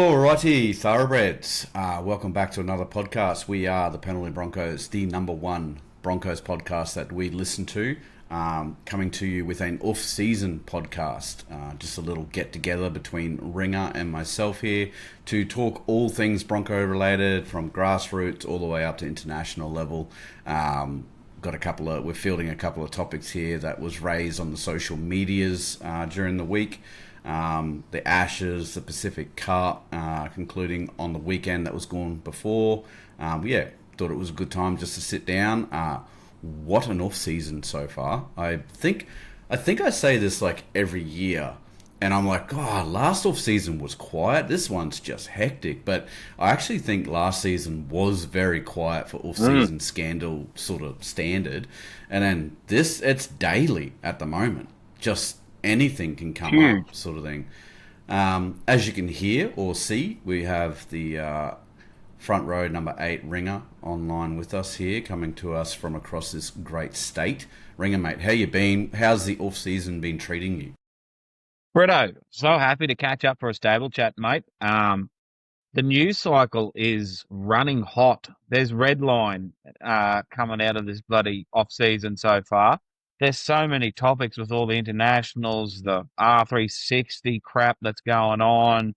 Alrighty, thoroughbreds. Welcome back to another podcast. We are the Penalty Broncos, the number one Broncos podcast that we listen to. Coming to you with an off-season podcast. Just a little get-together between Ringer and myself here to talk all things Bronco-related, from grassroots all the way up to international level. We're fielding a couple of topics here that was raised on the social medias during the week. The Ashes, the Pacific Cup, concluding on the weekend that was gone before. Thought it was a good time just to sit down. What an off season so far. I think I say this like every year, and I'm like, last off season was quiet. This one's just hectic. But I actually think last season was very quiet for off season scandal sort of standard, and then it's daily at the moment. Just anything can come up, sort of thing. As you can hear or see, we have the front row number 8 Ringer online with us here, coming to us from across this great state. Ringer, mate, how you been? How's the off season been treating you? Britto, so happy to catch up for a stable chat, mate. The news cycle is running hot. There's red line coming out of this bloody off season so far. There's so many topics with all the internationals, the R360 crap that's going on,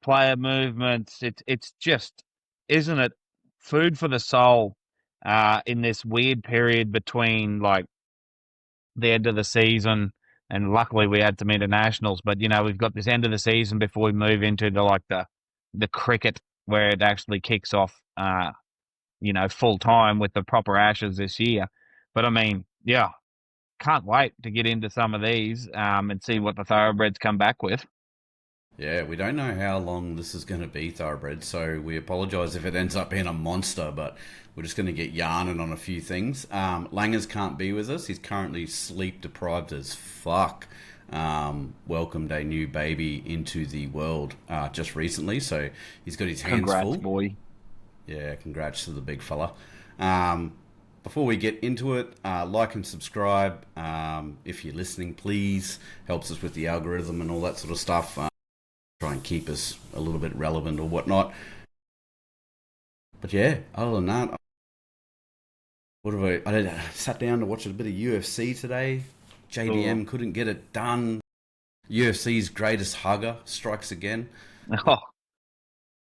player movements. It's just, isn't it, food for the soul in this weird period between like the end of the season, and luckily we had some internationals. But we've got this end of the season before we move into the cricket where it actually kicks off. Full time with the proper Ashes this year. But I mean, yeah, can't wait to get into some of these and see what the thoroughbreds come back with. Yeah, we don't know how long this is going to be, thoroughbred, so we apologise if it ends up being a monster, but we're just going to get yarning on a few things. Langers can't be with us. He's currently sleep deprived as fuck. Welcomed a new baby into the world just recently, so he's got his hands Congrats, full. Boy. Yeah, congrats to the big fella. Before we get into it, like and subscribe. If you're listening, please. Helps us with the algorithm and all that sort of stuff. Try and keep us a little bit relevant or whatnot. But yeah, other than that, I sat down to watch a bit of UFC today. JDM couldn't get it done. UFC's greatest hugger strikes again. Oh,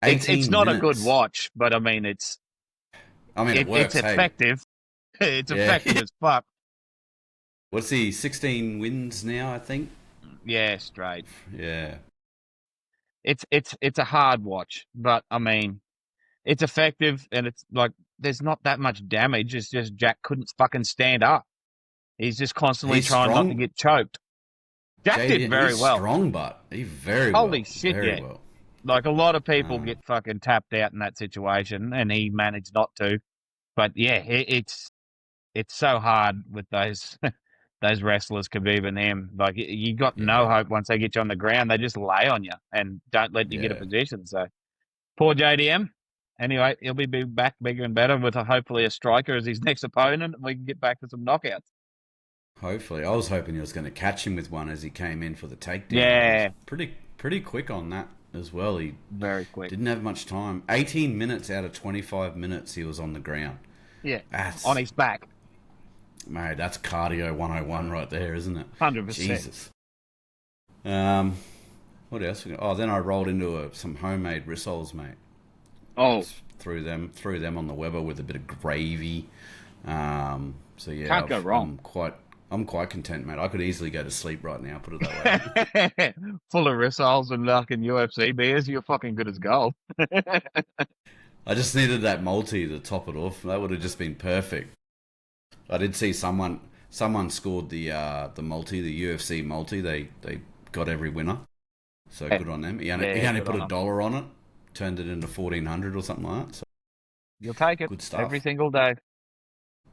it's not minutes. a good watch, but I mean, it works. It's effective. It's effective as fuck. What's he? 16 wins now, I think. Yeah, straight. Yeah. It's a hard watch, but I mean, it's effective, and it's like there's not that much damage. It's just Jack couldn't fucking stand up. He's just constantly trying not to get choked. Jack did very well. Strong, but he very Holy well. shit, very yeah. well. Like a lot of people get fucking tapped out in that situation, and he managed not to. But yeah, it's so hard with those those wrestlers, Khabib and him. Like you got no hope once they get you on the ground. They just lay on you and don't let you get a position. So poor JDM. Anyway, he'll be back bigger and better with hopefully a striker as his next opponent, and we can get back to some knockouts. Hopefully. I was hoping he was going to catch him with one as he came in for the takedown. Yeah. Pretty quick on that as well. He very quick. Didn't have much time. 18 minutes out of 25 minutes he was on the ground. Yeah, on his back. Mate, that's cardio 101 right there, isn't it? 100%. Jesus. What else? Then I rolled into some homemade rissoles, mate. Oh. Threw them on the Weber with a bit of gravy. So yeah, can't go wrong. I'm quite content, mate. I could easily go to sleep right now, put it that way. Full of rissoles and fucking UFC beers, you're fucking good as gold. I just needed that multi to top it off. That would have just been perfect. I did see someone scored the multi, the UFC multi. They got every winner. So good on them. He only put $1 on it, turned it into 1,400 or something like that. So you'll take it. Good stuff. Every single day.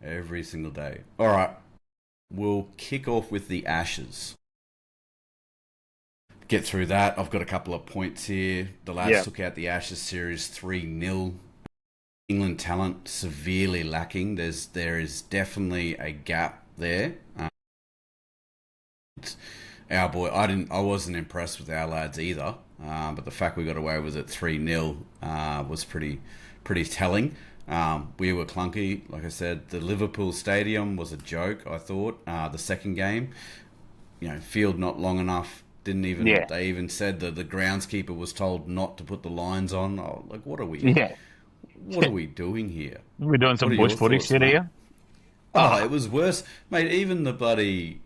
Every single day. All right. We'll kick off with the Ashes. Get through that. I've got a couple of points here. The lads took out the Ashes series 3-0. England talent severely lacking. There is definitely a gap there. our boy, I wasn't impressed with our lads either. But the fact we got away with it 3-0 was pretty telling. We were clunky, like I said. The Liverpool Stadium was a joke. I thought the second game, field not long enough. Didn't even Yeah, they even said that the groundskeeper was told not to put the lines on. Oh, like yeah. what are we doing here? We're doing What some are bush your footy thoughts, shit mate? here. Oh, Oh, it was worse, mate. Even the bloody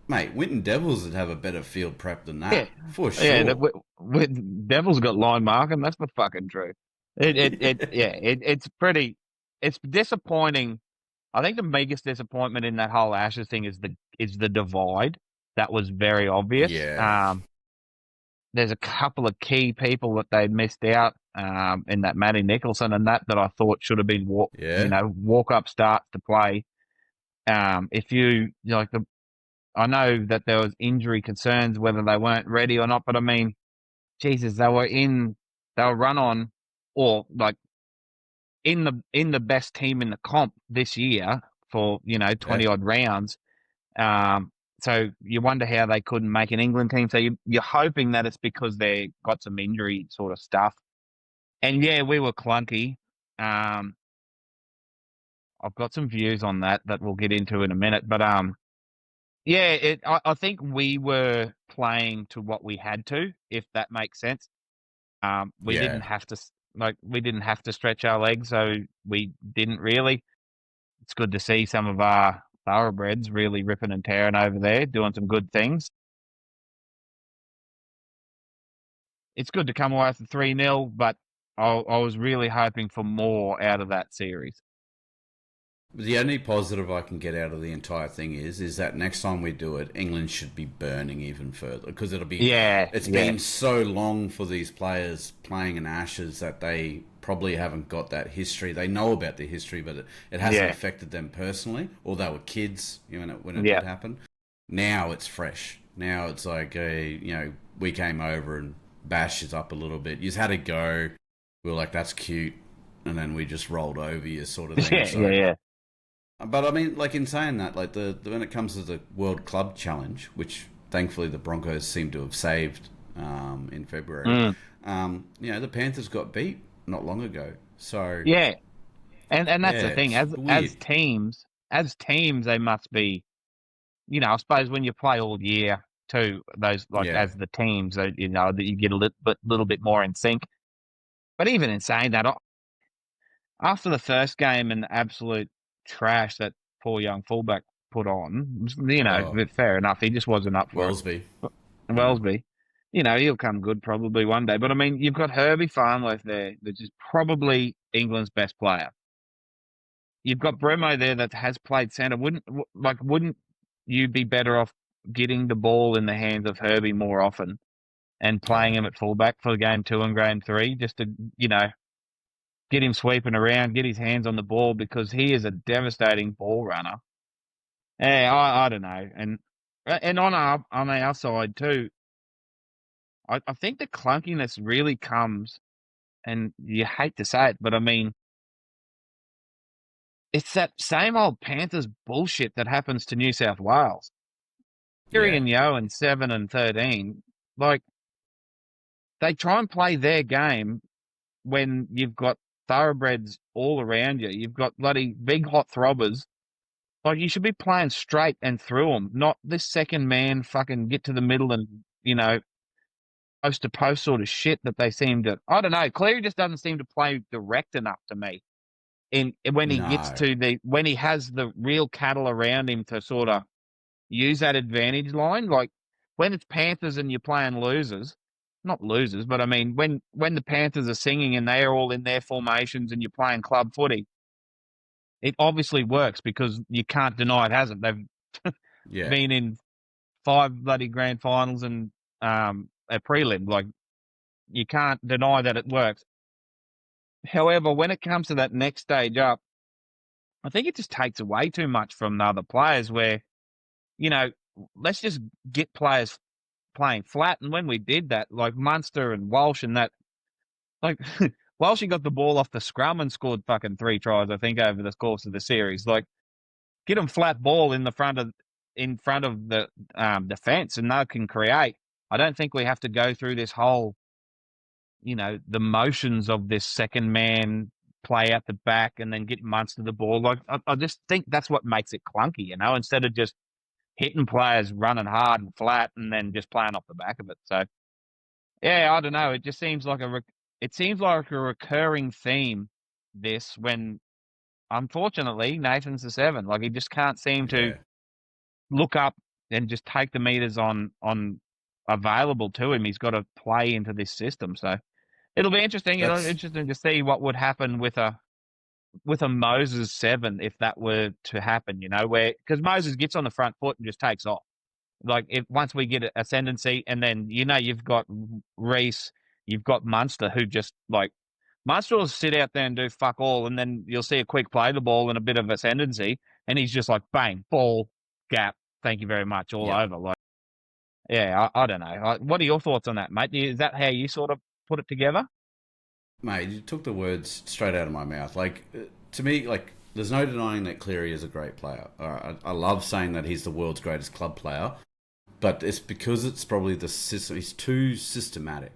mate Winton Devils would have a better field prep than yeah, that for yeah. sure. Devils got line marking. That's the fucking truth. Yeah. It's pretty. It's disappointing. I think the biggest disappointment in that whole Ashes thing is the divide. That was very obvious. Yeah, There's a couple of key people that they missed out in that Matty Nicholson and that I thought should have been yeah, walk up starts to play. If like I know that there was injury concerns whether they weren't ready or not, but I mean, Jesus, they were run on or like in the best team in the comp this year for yeah. 20 odd rounds. Um, so you wonder how they couldn't make an England team. So you're hoping that it's because they got some injury sort of stuff. And yeah, we were clunky. Um, I've got some views on that we'll get into in a minute. But yeah, I think we were playing to what we had to, if that makes sense. We didn't Yeah. have to we didn't have to stretch our legs, so we didn't really. It's good to see some of our thoroughbreds really ripping and tearing over there, doing some good things. It's good to come away with 3-0, but I was really hoping for more out of that series. The only positive I can get out of the entire thing is that next time we do it, England should be burning even further because Yeah, it's yeah, been so long for these players playing in Ashes that they probably haven't got that history. They know about the history, but it hasn't yeah, affected them personally, or they were kids, when it yeah, did happen. Now it's fresh. Now it's like, we came over and bashed it up a little bit. You just had to go. We were like, that's cute, and then we just rolled over you, sort of thing. yeah, yeah, So yeah. but I mean, like in saying that, like when it comes to the World Club Challenge, which thankfully the Broncos seem to have saved in February, Mm, the Panthers got beat not long ago. So yeah. And that's yeah, the thing. it's weird. As teams, they must be. I suppose when you play all year too, those like Yeah, as the teams, that that you get a little bit more in sync. But even in saying that, after the first game and the absolute trash that poor young fullback put on, oh, fair enough. He just wasn't up for it. Wellesby. But Mm. Wellesby, he'll come good probably one day. But I mean, you've got Herbie Farnworth there, which is probably England's best player. You've got Bremo there that has played centre. Wouldn't you be better off getting the ball in the hands of Herbie more often and playing Oh, him at fullback for game 2 and game 3, just to get him sweeping around, get his hands on the ball because he is a devastating ball runner. Yeah, I don't know, and on our side too, I think the clunkiness really comes, and you hate to say it, but I mean it's that same old Panthers bullshit that happens to New South Wales. Kiri yeah, and Yo in 7 and 13, like they try and play their game when you've got thoroughbreds all around you. You've got bloody big hot throbbers. Like you should be playing straight and through them, not this second man fucking get to the middle and post to post sort of shit that they seem to. I don't know. Cleary just doesn't seem to play direct enough to me. In when he gets no, to when he has the real cattle around him to sort of use that advantage line, like when it's Panthers and you're playing losers, not losers, but I mean when the Panthers are singing and they're all in their formations and you're playing club footy, it obviously works because you can't deny it hasn't. They've yeah, been in 5 bloody grand finals and a prelim. Like you can't deny that it works. However, when it comes to that next stage up, I think it just takes away too much from the other players. Where you know, let's just get players playing flat. And when we did that, like Munster and Walsh and that, like Walsh got the ball off the scrum and scored fucking 3 tries, I think, over the course of the series. Like get them flat ball in the front of. in front of the defence and they can create. I don't think we have to go through this whole, the motions of this second man play at the back and then get Munster the ball. Like I just think that's what makes it clunky, instead of just hitting players running hard and flat and then just playing off the back of it. So yeah, I don't know. It just seems like a recurring theme. This when unfortunately Nathan's the 7. Like he just can't seem to Yeah. look up and just take the meters on available to him. He's got to play into this system. So it'll be interesting. That's Interesting to see what would happen with a Moses 7 if that were to happen. Where because Moses gets on the front foot and just takes off. Like if once we get ascendancy, and then you've got Reese, you've got Munster, who just like Munster will sit out there and do fuck all, and then you'll see a quick play the ball and a bit of ascendancy, and he's just like bang, ball, gap, thank you very much, all yeah. over. Like, yeah, I don't know. What are your thoughts on that, mate? Is that how you sort of put it together? Mate, you took the words straight out of my mouth. Like, to me, like, there's no denying that Cleary is a great player. I love saying that he's the world's greatest club player, but it's because it's probably the system. He's too systematic.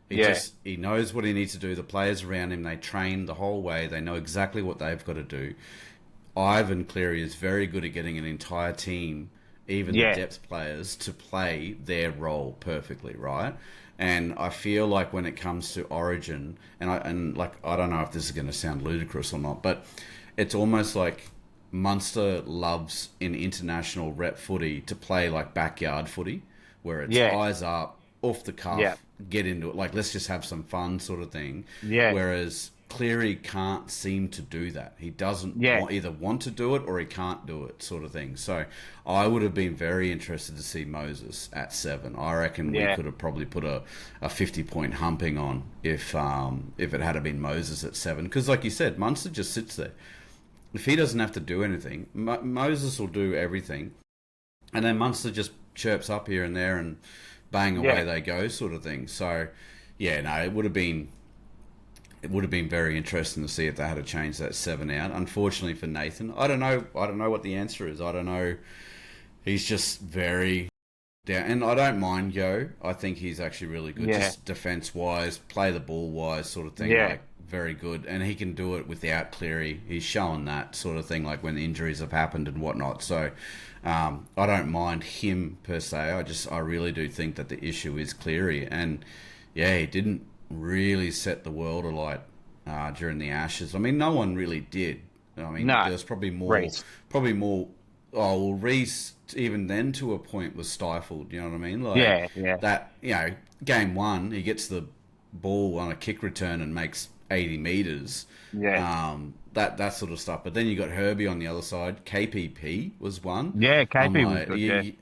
He knows what he needs to do. The players around him, they train the whole way. They know exactly what they've got to do. Ivan Cleary is very good at getting an entire team, even the depth players, to play their role perfectly, right? And I feel like when it comes to Origin, I don't know if this is going to sound ludicrous or not, but it's almost like Munster loves in international rep footy to play like backyard footy, where it's eyes up, off the cuff, get into it, like let's just have some fun sort of thing. Yeah. Whereas Cleary can't seem to do that. He doesn't either want to do it or he can't do it, sort of thing. So I would have been very interested to see Moses at 7. I reckon we could have probably put a 50-point humping on if it had been Moses at 7. Because like you said, Munster just sits there. If he doesn't have to do anything, Moses will do everything. And then Munster just chirps up here and there and bang, away they go, sort of thing. So, yeah, no, it would have been very interesting to see if they had to change that 7 out. Unfortunately for Nathan, I don't know what the answer is. I don't know. He's just very down, and I don't mind Yo. I think he's actually really good, just defense wise, play the ball wise, sort of thing. Like very good, and he can do it without Cleary. He's shown that sort of thing, like when injuries have happened and whatnot. So I don't mind him per se. I really do think that the issue is Cleary, and he didn't really set the world alight during the Ashes. I mean, no one really did. I mean, there's probably more. Reece. Probably more. Oh, well, Reece, even then, to a point, was stifled. You know what I mean? Like, that, game 1, he gets the ball on a kick return and makes 80 metres. That sort of stuff. But then you got Herbie on the other side. KPP was one. Yeah, KP was good,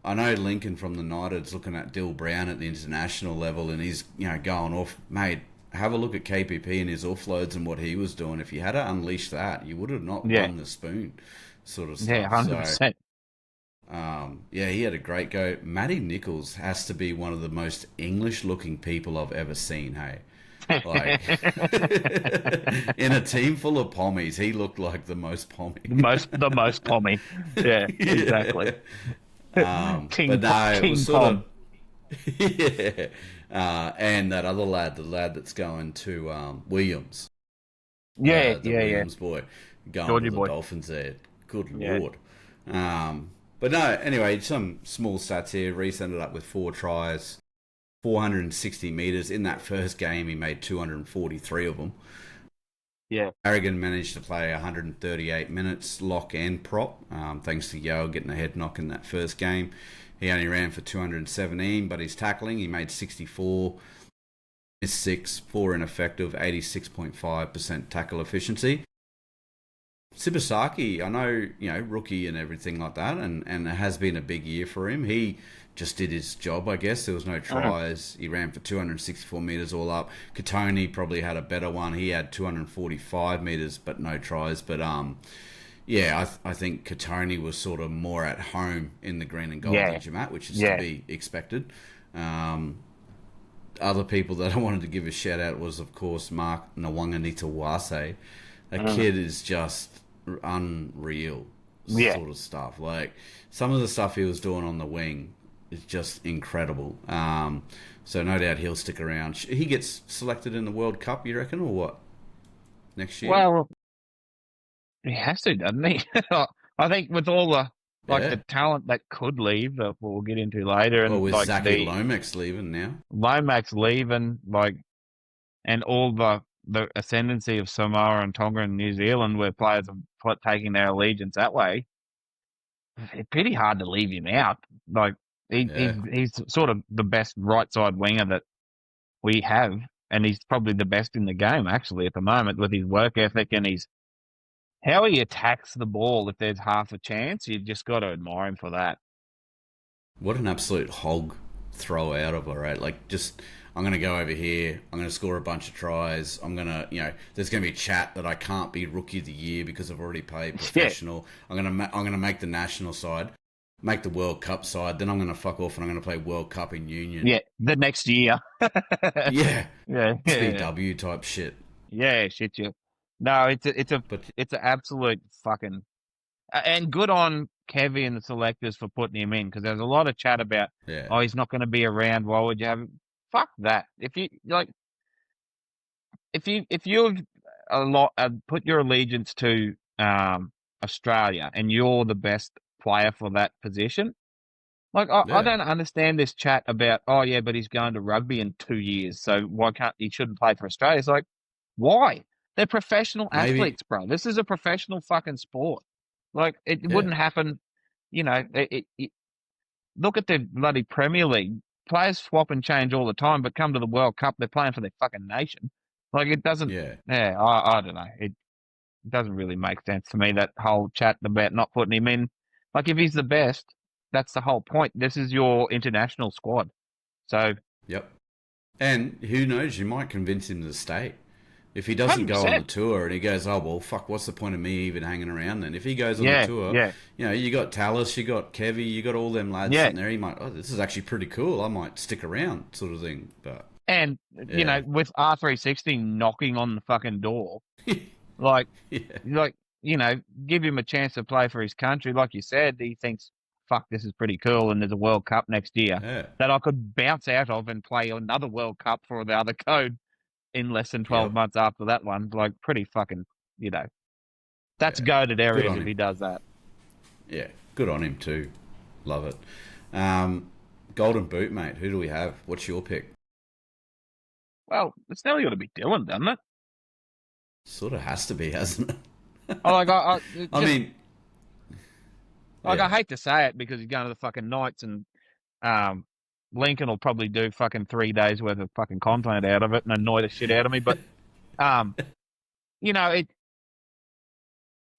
I know Lincoln from the United's looking at Dill Brown at the international level, and he's going off. Mate, have a look at KPP and his offloads and what he was doing. If you had to unleash that, you would have not won the spoon, sort of stuff. Yeah, 100%. So, he had a great go. Matty Nichols has to be one of the most English-looking people I've ever seen. Hey, like in a team full of pommies, he looked like the most pommy. The most pommy. Yeah, exactly. King Tom. And that other lad, the lad that's going to Williams. Williams boy, going Georgie to the boy. Dolphins there. Good Lord. But no, anyway, some small stats here. Reece ended up with 4 tries, 460 metres. In that first game, he made 243 of them. Yeah. Harrigan managed to play 138 minutes, lock and prop, thanks to Yo getting a head knock in that first game. He only ran for 217, but his tackling, he made 64, missed 6, 4 ineffective, 86.5% tackle efficiency. Sibasaki, I know, rookie and everything like that, and it has been a big year for him. He just did his job, I guess. There was no tries. He ran for 264 metres all up. Katoni probably had a better one. He had 245 metres, but no tries. But, I think Katoni was sort of more at home in the green and gold than Jamat, which is to be expected. Other people that I wanted to give a shout-out was, of course, Mark Nwanganitawase. That kid is just unreal. Yeah. sort of stuff. Like some of the stuff he was doing on the wing is just incredible. So no doubt he'll stick around. He gets selected in the World Cup, you reckon, or what? Next year? Well, he has to, doesn't he? I think with all the Yeah. the talent that could leave that we'll get into later, Well, and with like Zachy the Lomax leaving now. Lomax leaving, and all the ascendancy of Samoa and Tonga and New Zealand, where players are taking their allegiance that way, it's pretty hard to leave him out. Like Yeah. he's sort of the best right side winger that we have, and he's probably the best in the game actually at the moment with his work ethic and his how he attacks the ball. If there's half a chance, you just got to admire him for that. What an absolute hog throw out of her, right? Like, just, I'm going to go over here, I'm going to score a bunch of tries, I'm going to, there's going to be chat that I can't be rookie of the year because I've already played Yeah, professional. I'm going to make the national side, make the World Cup side, then I'm going to fuck off and I'm going to play World Cup in Union. yeah. The next year. Yeah. Yeah, yeah, SBW type shit. yeah. Shit, you. No, But, it's an absolute fucking and good on Kevy and the selectors for putting him in because there's a lot of chat about yeah. oh he's not going to be around. Why would you have him? Fuck that. If you've put your allegiance to Australia and you're the best player for that position, I Yeah. don't understand this chat about oh yeah, but he's going to rugby in 2 years, so why can't he shouldn't play for Australia? It's like why? They're professional Maybe, athletes, bro. This is a professional fucking sport. Like it yeah. wouldn't happen. You know, look at the bloody Premier League. Players swap and change all the time, but come to the World Cup, they're playing for their fucking nation. Like it doesn't. Yeah. Yeah, I don't know. It doesn't really make sense to me that whole chat about not putting him in. Like if he's the best, that's the whole point. This is your international squad. So Yep. And who knows, you might convince him to stay. If he doesn't go on the 100%. tour and he goes, oh, well, fuck, what's the point of me even hanging around then? If he goes on the Yeah, tour, yeah, you got Tallis, you got Kevy, you got all them lads yeah. sitting there. He might, oh, this is actually pretty cool. I might stick around, sort of thing. But, And yeah. with R360 knocking on the fucking door, like Yeah. like give him a chance to play for his country. Like you said, he thinks, "Fuck, this is pretty cool," and there's a World Cup next year Yeah. that I could bounce out of and play another World Cup for the other code in less than 12 Yep. months after that one. Like, pretty fucking, that's Yeah. goated Good areas on if he him. does that. Yeah. Good on him, too. Love it. Um, Golden Boot, mate. Who do we have? What's your pick? Well, it's nearly got to be Dylan, doesn't it? Sort of has to be, hasn't it? Oh, I mean, I yeah. hate to say it because he's going to the fucking Knights and um, Lincoln will probably do fucking 3 days worth of fucking content out of it and annoy the shit out of me. But um, it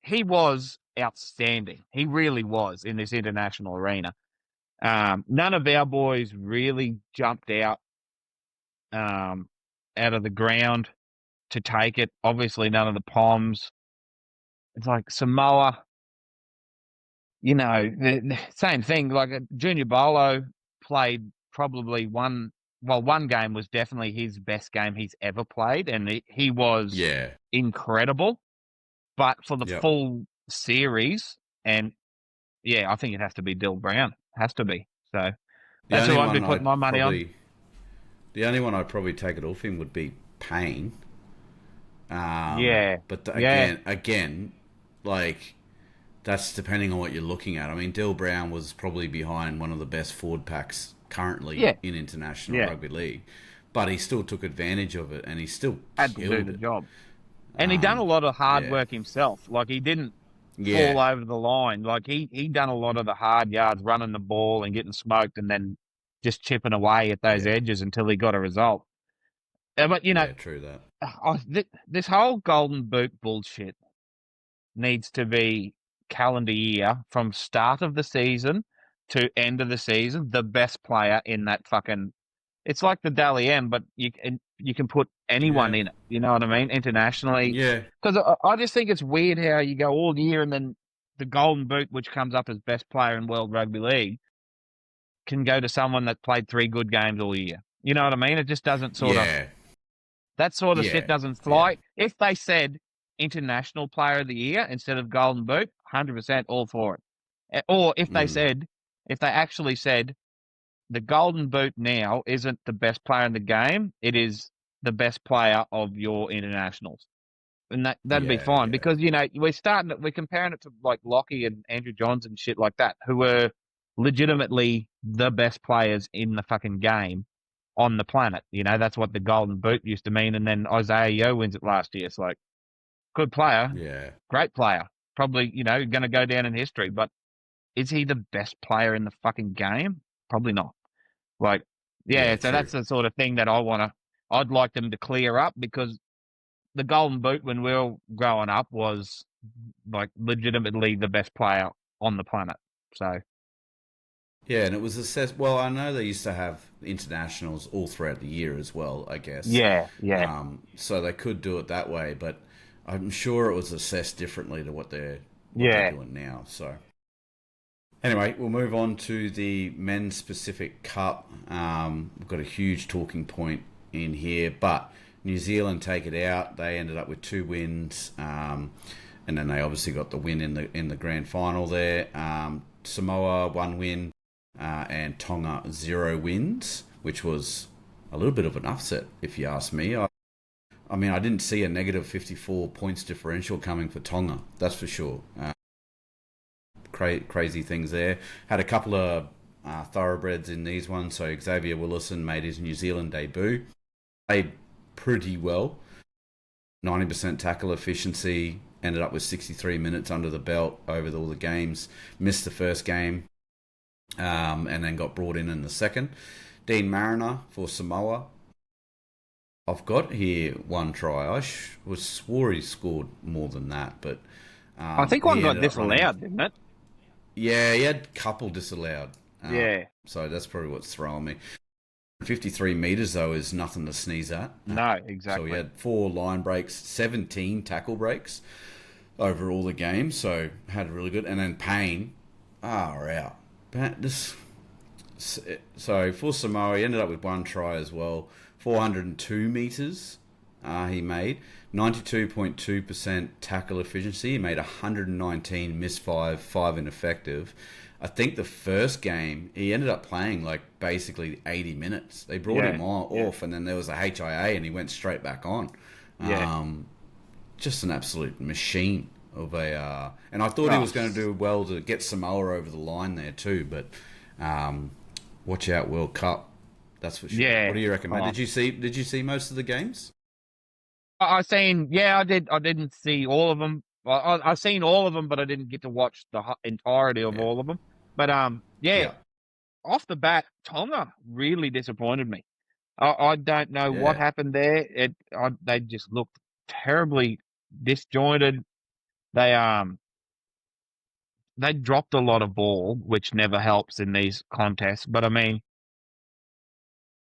he was outstanding. He really was in this international arena. None of our boys really jumped um, out of the ground to take it. Obviously, none of the Poms. It's like Samoa, the same thing. Like Junior Bolo played probably one game was definitely his best game he's ever played, and he was Yeah. incredible. But for the Yep. full series, and yeah, I think it has to be Dill Brown. Has to be. So The that's only who I'd be one putting my I'd money on. probably The only one I'd probably take it off him would be Payne. Yeah, But yeah, again, like that's depending on what you're looking at. I mean, Dill Brown was probably behind one of the best forward packs currently yeah, in international yeah. rugby league, but he still took advantage of it and he still Had to do killed the it. job. And he done a lot of hard Yeah, work himself. Like he didn't fall yeah, over the line. Like he done a lot of the hard yards, running the ball and getting smoked, and then just chipping away at those yeah, edges until he got a result. But yeah. True that. this whole golden boot bullshit needs to be calendar year from start of the season to end of the season. The best player in that fucking. It's like the Dally M, but you can put anyone Yeah, in it. You know what I mean? Internationally, yeah, because I just think it's weird how you go all year and then the Golden Boot, which comes up as best player in World Rugby League, can go to someone that played 3 good games all year. You know what I mean? It just doesn't yeah, that shit yeah, doesn't yeah, fly. If they said International Player of the Year instead of Golden Boot, 100% all for it. Or if they actually said the Golden Boot now isn't the best player in the game, it is the best player of your internationals. And that'd be Yeah, fine yeah, because, we're comparing it to like Lockie and Andrew Johns and shit like that, who were legitimately the best players in the fucking game on the planet. That's what the Golden Boot used to mean. And then Isaiah Yeo wins it last year. It's like, good player, yeah, great player, probably, going to go down in history. But is he the best player in the fucking game? Probably not. Like, yeah, yeah. so True. that's the sort of thing that I'd like them to clear up because the Golden Boot when we were growing up was like legitimately the best player on the planet. So Yeah, and it was assessed. Well, I know they used to have internationals all throughout the year as well, I guess. yeah, yeah, So they could do it that way, but I'm sure it was assessed differently to what they're yeah. doing now. So anyway, we'll move on to the men's Pacific Cup. We've got a huge talking point in here, but New Zealand take it out. They ended up with 2 wins, and then they obviously got the win in the grand final there. Samoa 1 win, and Tonga 0 wins, which was a little bit of an upset, if you ask me. I mean, I didn't see a negative 54 points differential coming for Tonga, that's for sure. Crazy things there. Had a couple of thoroughbreds in these ones. So Xavier Willison made his New Zealand debut. Played pretty well. 90% tackle efficiency. Ended up with 63 minutes under the belt over all the games. Missed the first game, and then got brought in the second. Dean Mariner for Samoa. I've got here 1 try. I swore he scored more than that, but I think one he got ended up running. disallowed, didn't it? Yeah, he had a couple disallowed. Yeah. So that's probably what's throwing me. 53 metres, though, is nothing to sneeze at. No, So exactly. he had 4 line breaks, 17 tackle breaks over all the games. So had really good. And then Payne, out. So for Samoa, he ended up with 1 try as well. 402 metres he made. 92.2% tackle efficiency. He made 119 missed 5 ineffective. I think the first game he ended up playing like basically 80 minutes. They brought him off, and then there was a HIA, and he went straight back on. Yeah. Just an absolute machine of a. And I thought he was going to do well to get Samoa over the line there too, but watch out, World Cup. That's for sure. Yeah. What do you reckon, mate? Did you see most of the games? I seen, yeah, I did. I didn't see all of them. I seen all of them, but I didn't get to watch the entirety of Yeah. all of them. But yeah, Yeah. off the bat, Tonga really disappointed me. I don't know what Yeah. happened there. They just looked terribly disjointed. They dropped a lot of ball, which never helps in these contests. But I mean,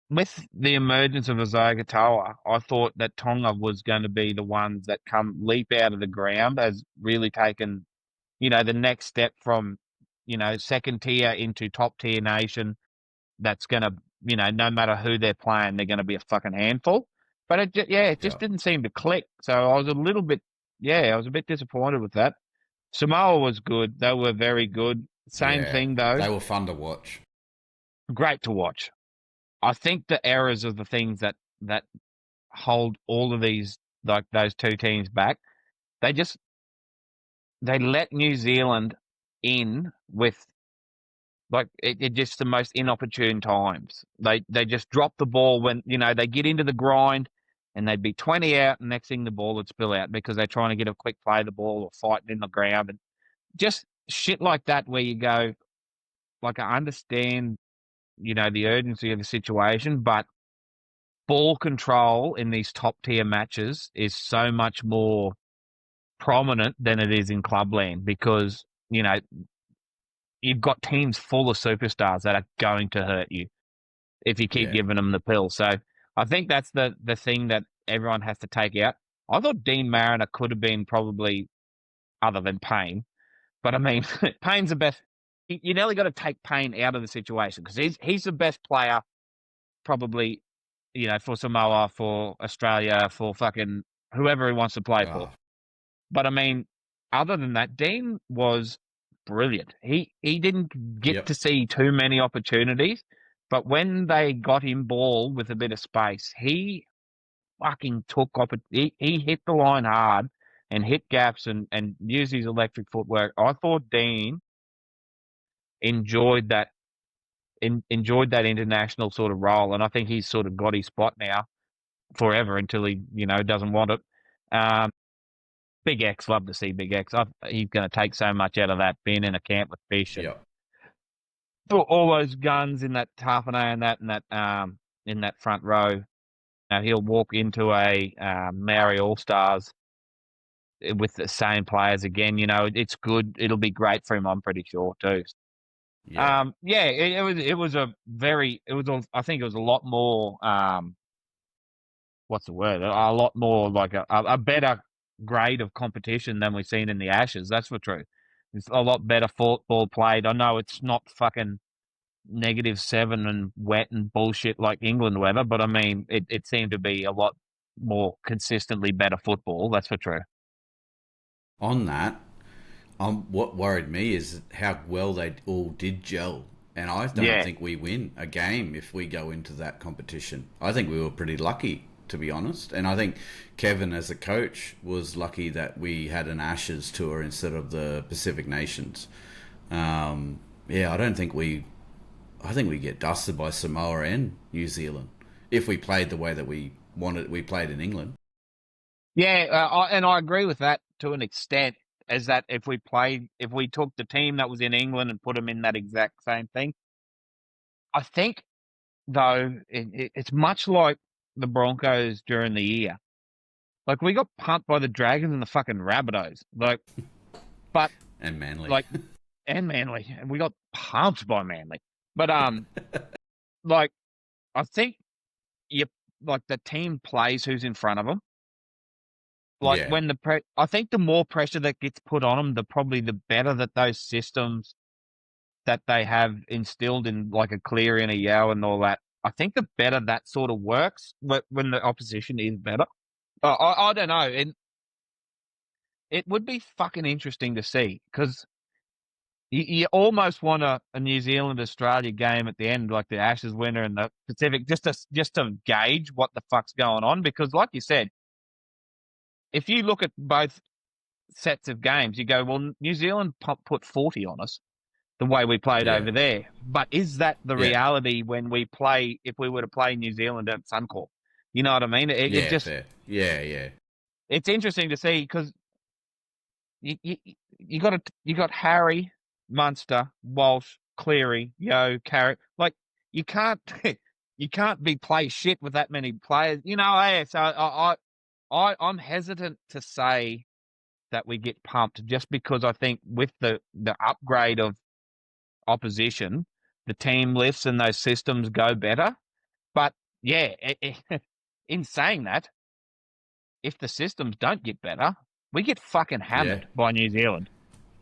with the emergence of Isaiah Katoa, I thought that Tonga was going to be the ones that come leap out of the ground as really taken, the next step from, second tier into top tier nation. That's going to, no matter who they're playing, they're going to be a fucking handful. But it Yeah. just didn't seem to click. So I was a little bit, I was a bit disappointed with that. Samoa was good. They were very good. Same Yeah. thing though. They were fun to watch. Great to watch. I think the errors of the things that hold all of these, like those 2 teams back, they just they let New Zealand in with like it just the most inopportune times. They just drop the ball when they get into the grind and they'd be 20 out and next thing the ball would spill out because they're trying to get a quick play of the ball or fighting in the ground and just shit like that where you go, like I understand, the urgency of the situation, but ball control in these top tier matches is so much more prominent than it is in clubland because, you've got teams full of superstars that are going to hurt you if you keep Yeah. giving them the pill. So I think that's the thing that everyone has to take out. I thought Dean Mariner could have been probably other than Payne, but I mean, Payne's the best. You nearly got to take Payne out of the situation because he's the best player probably, for Samoa, for Australia, for fucking whoever he wants to play for. Oh, But I mean, other than that, Dean was brilliant. He didn't get Yep. to see too many opportunities, but when they got him ball with a bit of space, he fucking he hit the line hard and hit gaps and used his electric footwork. I thought Dean enjoyed that enjoyed that international sort of role, and I think he's sort of got his spot now forever until he doesn't want it. Um, Big X, love to see Big X. He's going to take so much out of that being in a camp with Fish and Yep. put all those guns in that half an hour in that front row. Now he'll walk into a Maori All Stars with the same players again. It's good. It'll be great for him. I'm pretty sure too. Yeah. Yeah, I think it was a lot more. What's the word? A lot more like a better grade of competition than we've seen in the Ashes. That's for true. It's a lot better football played. I know it's not fucking -7 and wet and bullshit like England weather, but I mean, it seemed to be a lot more consistently better football. That's for true. On that, what worried me is how well they all did gel. And I don't Yeah, think we win a game if we go into that competition. I think we were pretty lucky, to be honest. And I think Kevin, as a coach, was lucky that we had an Ashes tour instead of the Pacific Nations. Yeah, I don't think we. I think we get dusted by Samoa and New Zealand if we played the way that we wanted. We played in England. yeah, and I agree with that to an extent. As that if we took the team that was in England and put them in that exact same thing, I think though it's much like the Broncos during the year. Like we got pumped by the Dragons and the fucking Rabbitohs. Like, but And Manly. like and Manly, and we got pumped by Manly. But like I think you like the team plays who's in front of them. Like Yeah. when I think the more pressure that gets put on them, the better that those systems that they have instilled in like a Cleary and a Yao and all that. I think the better that sort of works when the opposition is better. I don't know. It would be fucking interesting to see because you almost want a New Zealand Australia game at the end, like the Ashes winner and the Pacific, just to gauge what the fuck's going on. Because, like you said, if you look at both sets of games, you go, well, New Zealand put 40 on us the way we played Yeah. over there. But is that the Yeah. reality when we play? If we were to play New Zealand at Suncorp, you know what I mean? It Yeah. just Fair. Yeah. Yeah. it's interesting to see because you got Harry, Munster, Walsh, Cleary, Yo, Carrick. Like you can't you can't be play shit with that many players. So I'm hesitant to say that we get pumped just because I think with the upgrade of opposition, the team lifts and those systems go better. But yeah, in saying that, if the systems don't get better, we get fucking Yeah. hammered by New Zealand.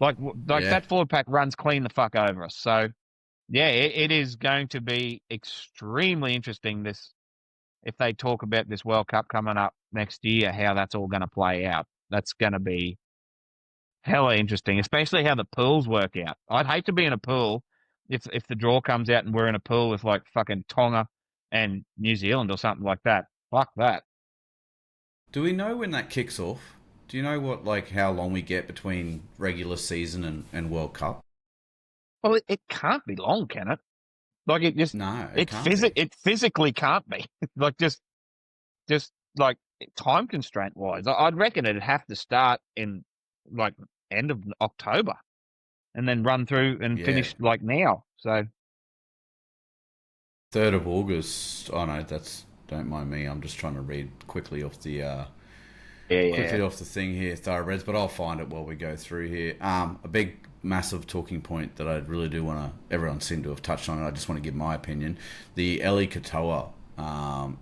Like Yeah. that forward pack runs clean the fuck over us. So yeah, it is going to be extremely interesting if they talk about this World Cup coming up next year, how that's all going to play out. That's going to be hella interesting, especially how the pools work out. I'd hate to be in a pool if the draw comes out and we're in a pool with like fucking Tonga and New Zealand or something like that. Fuck that. Do we know when that kicks off? Do you know how long we get between regular season and World Cup? Well, it can't be long, can it? Like No, it can't be. it physically can't be. Like just like time constraint wise, I'd reckon it'd have to start in like end of October and then run through and Yeah. finish like now. So 3rd of August. Oh no, that's don't mind me. I'm just trying to read yeah, quickly off the thing here, thoroughbreds, but I'll find it while we go through here. A big, massive talking point that I really do want to. Everyone seemed to have touched on it. I just want to give my opinion. The Eli Katoa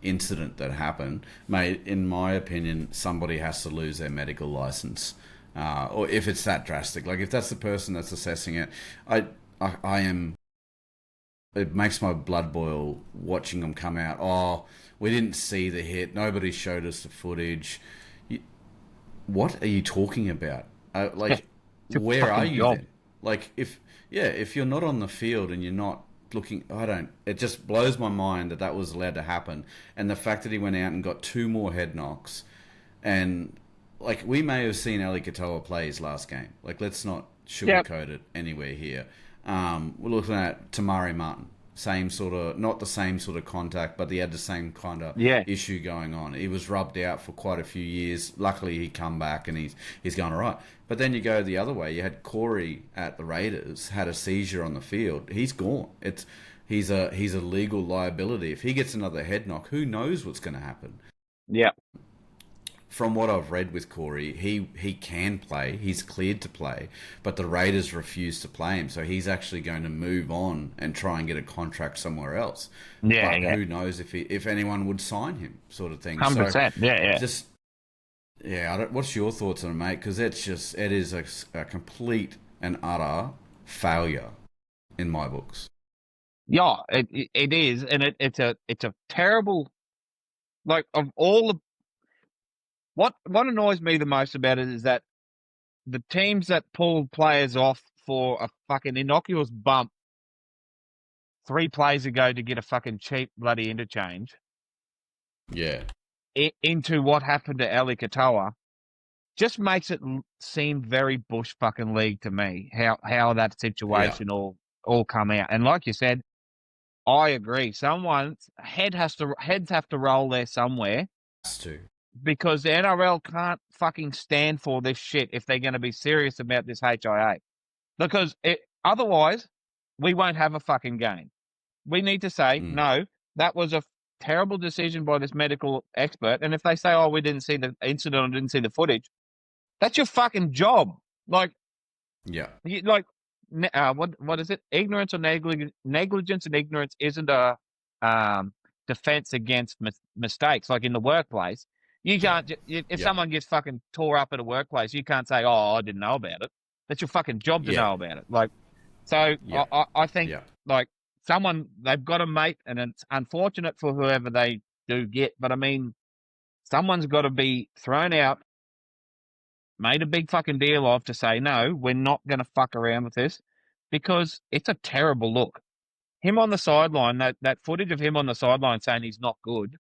incident that happened, mate. In my opinion, somebody has to lose their medical license, or if it's that drastic. Like if that's the person that's assessing it, I am. It makes my blood boil watching them come out. Oh, we didn't see the hit. Nobody showed us the footage. What are you talking about? Like, It's your where are fucking you job. then? Like, if you're not on the field and you're not looking, I don't. It just blows my mind that that was allowed to happen, and the fact that he went out and got two more head knocks, and like we may have seen Eli Katoa play his last game. Like, let's not Yep. sugarcoat it anywhere here. We're looking at Tamari Martin. Same sort of, not the same sort of contact, but he had the same kind of Yeah. issue going on. He was rubbed out for quite a few years. Luckily, he come back and he's going all right. But then you go the other way. You had Corey at the Raiders had a seizure on the field. He's gone. He's a legal liability. If he gets another head knock, who knows what's going to happen? Yeah. From what I've read with Corey, he can play. He's cleared to play, but the Raiders refuse to play him. So he's actually going to move on and try and get a contract somewhere else. Yeah. But Yeah. who knows if anyone would sign him, sort of thing. So 100%. Yeah. Yeah. just yeah, what's your thoughts on it, mate? Because it is a complete and utter failure in my books. Yeah. It is, and it's a terrible, like, of all the, what annoys me the most about it is that the teams that pull players off for a fucking innocuous bump 3 plays ago to get a fucking cheap bloody interchange Yeah, into what happened to Eli Katoa just makes it seem very bush fucking league to me. How that yeah, situation all come out, and like you said, I agree. Someone's heads have to roll there somewhere, has to. because the NRL can't fucking stand for this shit if they're going to be serious about this HIA. Because otherwise, we won't have a fucking game. We need to say, Mm. no, that was a terrible decision by this medical expert. And if they say, oh, we didn't see the incident or didn't see the footage, that's your fucking job. Like, Yeah, what is it? Ignorance or negligence and ignorance isn't a defense against mistakes. Like in the workplace, you can't. If yeah, someone gets fucking tore up at a workplace, you can't say, "Oh, I didn't know about it." That's your fucking job to yeah, know about it. Like, so yeah, I think, yeah, like, they've got a mate, and it's unfortunate for whoever they do get, but I mean, someone's got to be thrown out, made a big fucking deal of, to say, no, we're not going to fuck around with this, because it's a terrible look. Him on the sideline, that footage of him on the sideline saying he's not good,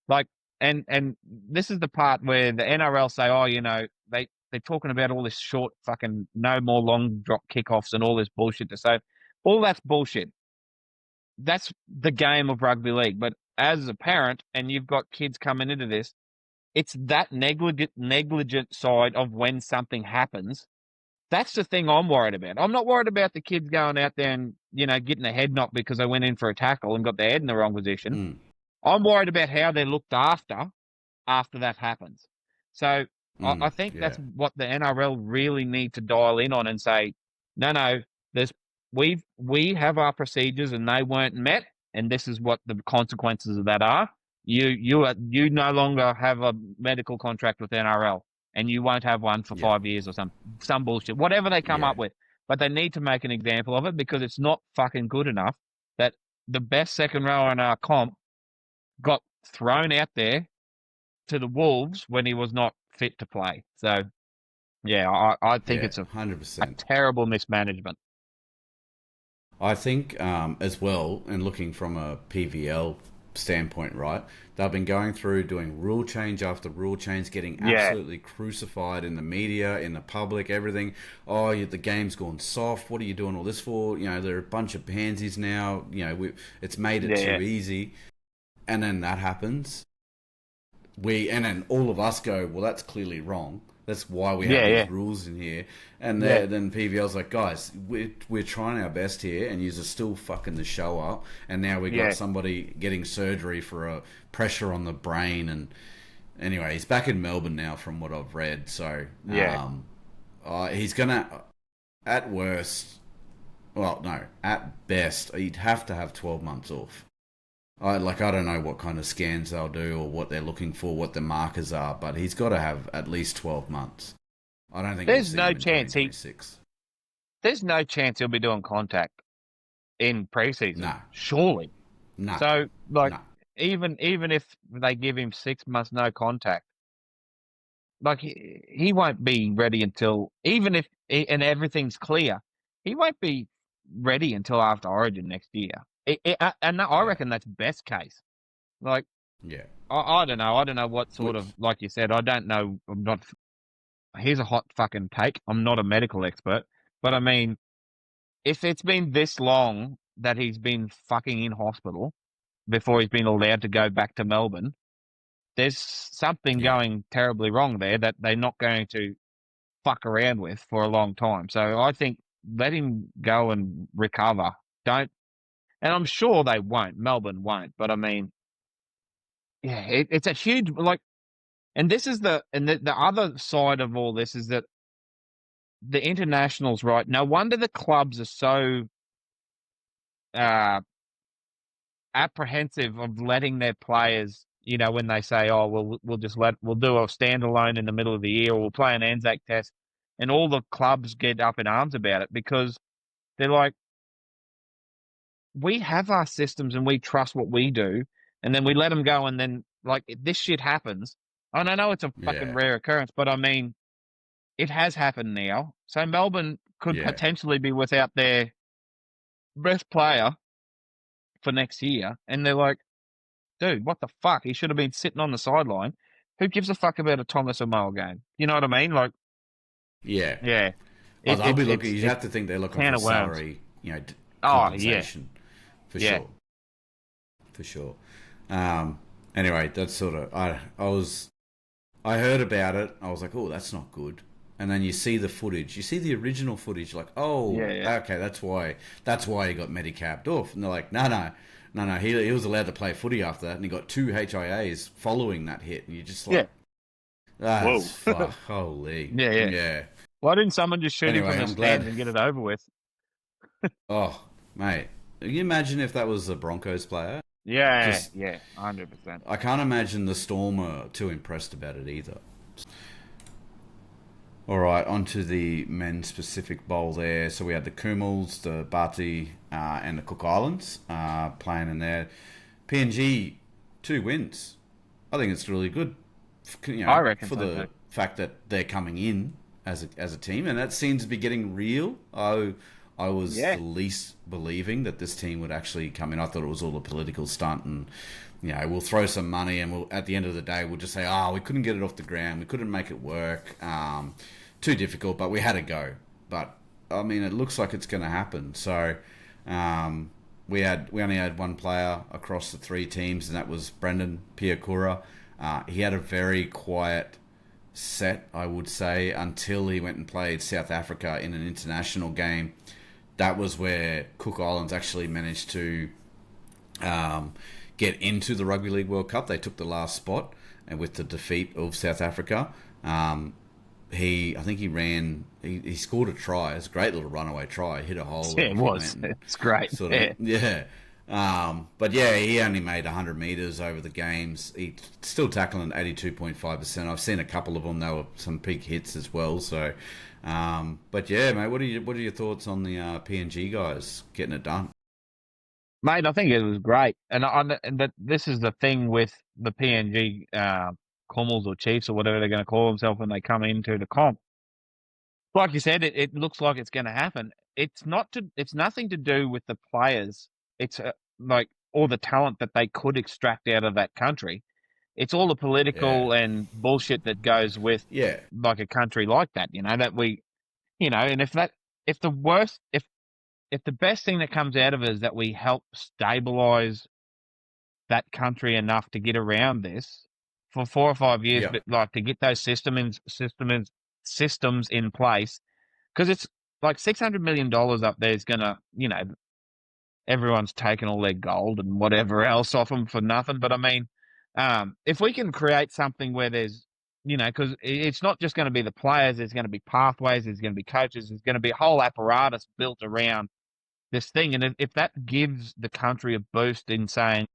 like, and this is the part where the NRL say, oh, they're talking about all this short fucking no more long drop kickoffs and all this bullshit to say. All that's bullshit. That's the game of rugby league. But as a parent, and you've got kids coming into this, it's that negligent side of when something happens. That's the thing I'm worried about. I'm not worried about the kids going out there and, getting a head knock because they went in for a tackle and got their head in the wrong position. mm, I'm worried about how they're looked after that happens. So I think yeah, that's what the NRL really need to dial in on and say, no, there's we have our procedures and they weren't met, and this is what the consequences of that are. You no longer have a medical contract with NRL, and you won't have one for yeah, 5 years or some bullshit, whatever they come yeah, up with. But they need to make an example of it, because it's not fucking good enough that the best second rower in our comp got thrown out there to the Wolves when he was not fit to play. So, yeah, I think yeah, it's a 100%. terrible mismanagement. I think as well, and looking from a PVL standpoint, right? They've been going through doing rule change after rule change, getting Yeah, absolutely crucified in the media, in the public, everything. Oh, the game's gone soft. What are you doing all this for? They're a bunch of pansies now. It's made it yeah, too easy, and then that happens. And then all of us go, well, that's clearly wrong. That's why we have yeah, these yeah, rules in here. And yeah, then PVL's like, guys, we're trying our best here, and you're still fucking the show up. And now we got yeah, somebody getting surgery for a pressure on the brain. And anyway, he's back in Melbourne now, from what I've read. So yeah. he's gonna, at worst, well, no, at best, he'd have to have 12 months off. I don't know what kind of scans they'll do or what they're looking for, what the markers are, but he's got to have at least 12 months. I don't think we'll There's see no him in chance 2026. there's no chance he'll be doing contact in preseason, No, surely. no, So, like, no. even if they give him 6 months no contact, like he won't be ready until, even if and everything's clear, he won't be ready until after Origin next year. And I Yeah, reckon that's best case. Like yeah. I don't know. I don't know what sort of, Which, like you said. I don't know. I'm not. Here's a hot fucking take. I'm not a medical expert, but I mean, if it's been this long that he's been fucking in hospital before he's been allowed to go back to Melbourne, there's something yeah, going terribly wrong there that they're not going to fuck around with for a long time. So I think let him go and recover. Don't, and I'm sure they won't. Melbourne won't. But I mean, yeah, it's a huge, like, and this is the other side of all this is that the internationals, right? No wonder the clubs are so uh apprehensive of letting their players, when they say, "Oh, we'll just we'll do a standalone in the middle of the year, or we'll play an Anzac Test," and all the clubs get up in arms about it because they're like, "We have our systems and we trust what we do, and then we let them go, and then like this shit happens." And I know it's a fucking yeah, rare occurrence, but I mean, it has happened now. So Melbourne could yeah, potentially be without their best player for next year, and they're like, dude, what the fuck? He should have been sitting on the sideline. Who gives a fuck about a Thomas Samoa game? You know what I mean? Like, yeah. yeah, Oh, they'll be looking. You it's have to think they're looking can for of worms. salary, Oh yeah, compensation for yeah, sure, for sure. Um, anyway, that's sort of I heard about it. I was like, oh, that's not good. And then you see the footage. You see the original footage. Like, yeah, oh, yeah, okay, that's why he got medicapped off. And they're like, no, no, no, no. He was allowed to play footy after that, and he got 2 HIAs following that hit. And you're just yeah. like, that's Whoa. fuck, holy, Yeah, yeah. yeah. Why didn't someone just shoot him Anyway, from the I'm stands glad. and get it over with? Oh, mate, can you imagine if that was a Broncos player? Yeah, Just, yeah, 100%. I can't imagine the Storm are too impressed about it either. All right, onto the men's Pacific Bowl there. So we had the Kumals, the Bati, and the Cook Islands playing in there. PNG, 2 wins. I think it's really good, I reckon for so too. the fact that they're coming in as a team, and that seems to be getting real. I was Yeah, the least believing that this team would actually come in. I thought it was all a political stunt, and we'll throw some money, and we'll at the end of the day we'll just say, oh, we couldn't get it off the ground, we couldn't make it work, too difficult, but we had to go. But I mean, it looks like it's going to happen. So we only had one player across the three teams, and that was Brendan Piakura. He had a very quiet set, I would say, until he went and played South Africa in an international game. That was where Cook Islands actually managed to get into the Rugby League World Cup. They took the last spot, and with the defeat of South Africa, I think he scored a try. It's a great little runaway try. Hit a hole. yeah, And it off he was. went and It's great. sort of, Yeah, yeah. But yeah, he only made 100 meters over the games. He still tackling 82.5%. I've seen a couple of them. They were some peak hits as well. So, but yeah, mate, what are your thoughts on the PNG guys getting it done? mate, I think it was great, and that this is the thing with the PNG Comals or Chiefs or whatever they're going to call themselves when they come into the comp. Like you said, it looks like it's going to happen. It's nothing to do with the players. It's like all the talent that they could extract out of that country. It's all the Yeah, political and bullshit that goes with yeah, like a country like that. That we, and if the worst, if the best thing that comes out of it is that we help stabilize that country enough to get around this for 4 or 5 years, yeah, but like to get those systems in place, because it's like $600 million up there is gonna, everyone's taken all their gold and whatever else off them for nothing. But I mean, if we can create something where there's, because it's not just going to be the players, there's going to be pathways, there's going to be coaches, there's going to be a whole apparatus built around this thing, and if that gives the country a boost in saying,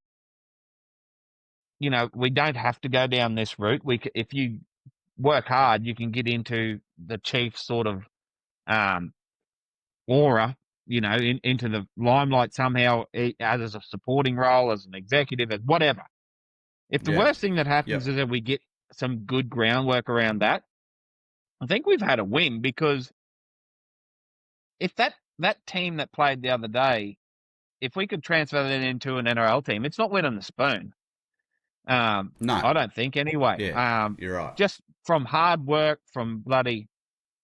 we don't have to go down this route. If you work hard, you can get into the chief sort of um, aura, into the limelight somehow, as a supporting role, as an executive, as whatever. If the yeah, worst thing that yeah, happens is that we get some good groundwork around that, I think we've had a win, because if that team that played the other day, if we could transfer that into an NRL team, it's not winning the spoon. No. I don't think anyway. Yeah, you're right. Just from hard work, from bloody,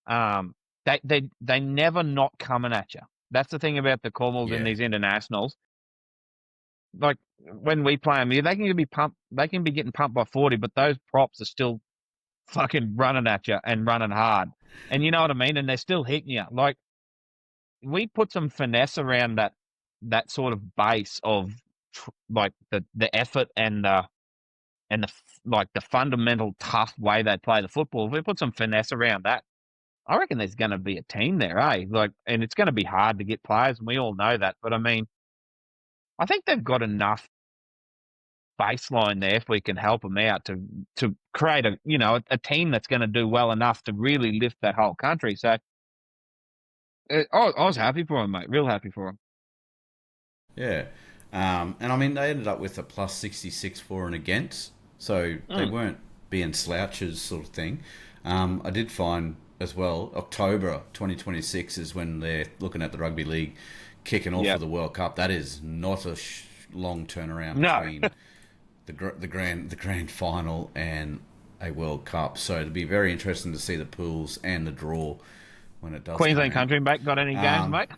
they never not coming at you. That's the thing about the Cornwalls in these internationals. Like when we play them, they can be pumped. They can be getting pumped by 40, but those props are still fucking running at you and running hard. And you know what I mean? And they're still hitting you. Like, we put some finesse around that sort of base of like the effort and the like the fundamental tough way they play the football. If we put some finesse around that, I reckon there's going to be a team there, eh? Like, and it's going to be hard to get players, and we all know that. But I mean, I think they've got enough baseline there if we can help them out to create a team that's going to do well enough to really lift that whole country. So I was happy for him, mate. Real happy for him. Yeah. And I mean, they ended up with a plus 66 for and against, so they weren't being slouches, sort of thing. I did find as well, October 2026 is when they're looking at the rugby league kicking off for the World Cup. That is not a long turnaround between the grand final and a World Cup. So it'll be very interesting to see the pools and the draw when it does. Queensland country back got any games, mate?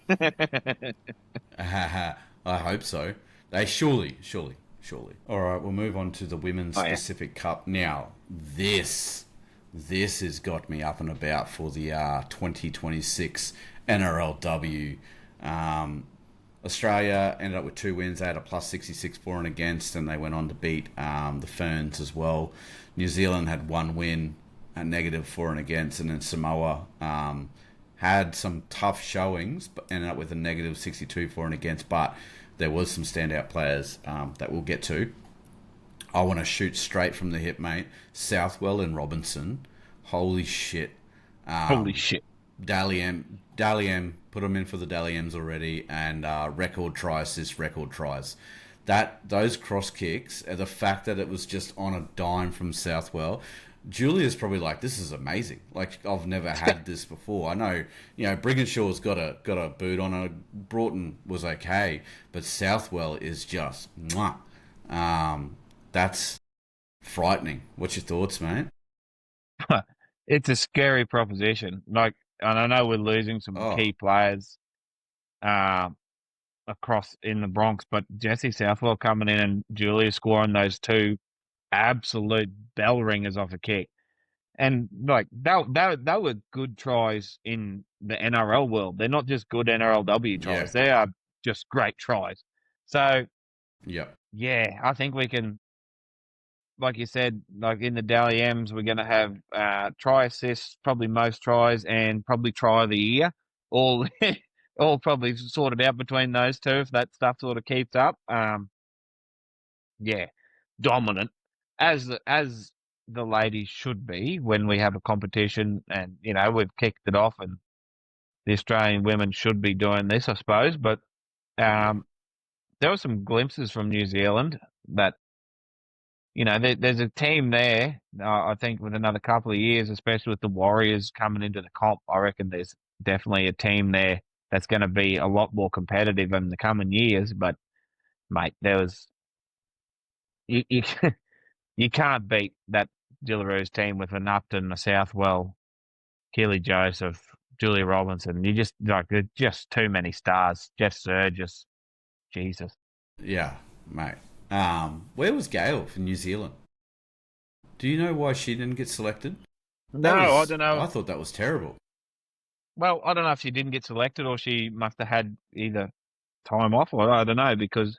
I hope so. They surely. All right, we'll move on to the Women's Pacific Cup. Now, this has got me up and about for the 2026 NRLW. Australia ended up with 2 wins. They had a plus 66 for and against, and they went on to beat the Ferns as well. New Zealand had 1 win, a negative for and against, and then Samoa had some tough showings, but ended up with a negative 62 for and against, but there was some standout players that we'll get to. I want to shoot straight from the hip, mate. Southwell and Robinson. Holy shit. Holy shit. Dally M, put them in for the Dally M's already, and record tries. Those cross kicks, the fact that it was just on a dime from Southwell, Julia's probably like, this is amazing. Like, I've never had this before. I know, Brigginshaw's got a boot on her. Broughton was okay, but Southwell is just mwah. That's frightening. What's your thoughts, mate? It's a scary proposition. Like, and I know we're losing some key players across in the Bronx, but Jesse Southwell coming in and Julia scoring those 2 absolute bell ringers off a kick. And like they were good tries in the NRL world. They're not just good NRLW tries. They are just great tries. So I think we can, like you said, like in the Dally M's, we're going to have try assists, probably most tries, and probably try of the year. All probably sorted out between those 2 if that stuff sort of keeps up. Dominant as the ladies should be when we have a competition, and we've kicked it off, and the Australian women should be doing this, I suppose. But there were some glimpses from New Zealand that there's a team there. I think with another couple of years, especially with the Warriors coming into the comp, I reckon there's definitely a team there that's going to be a lot more competitive in the coming years. But mate, there was you can't beat that Gillaroos team with an Upton, a Southwell, Keely Joseph, Julia Robinson. You just there's just too many stars. Jeff Sturgis, Jesus. Yeah, mate. Where was Gail for New Zealand? Do you know why she didn't get selected? I don't know. I thought that was terrible. Well, I don't know if she didn't get selected or she must have had either time off, or I don't know, because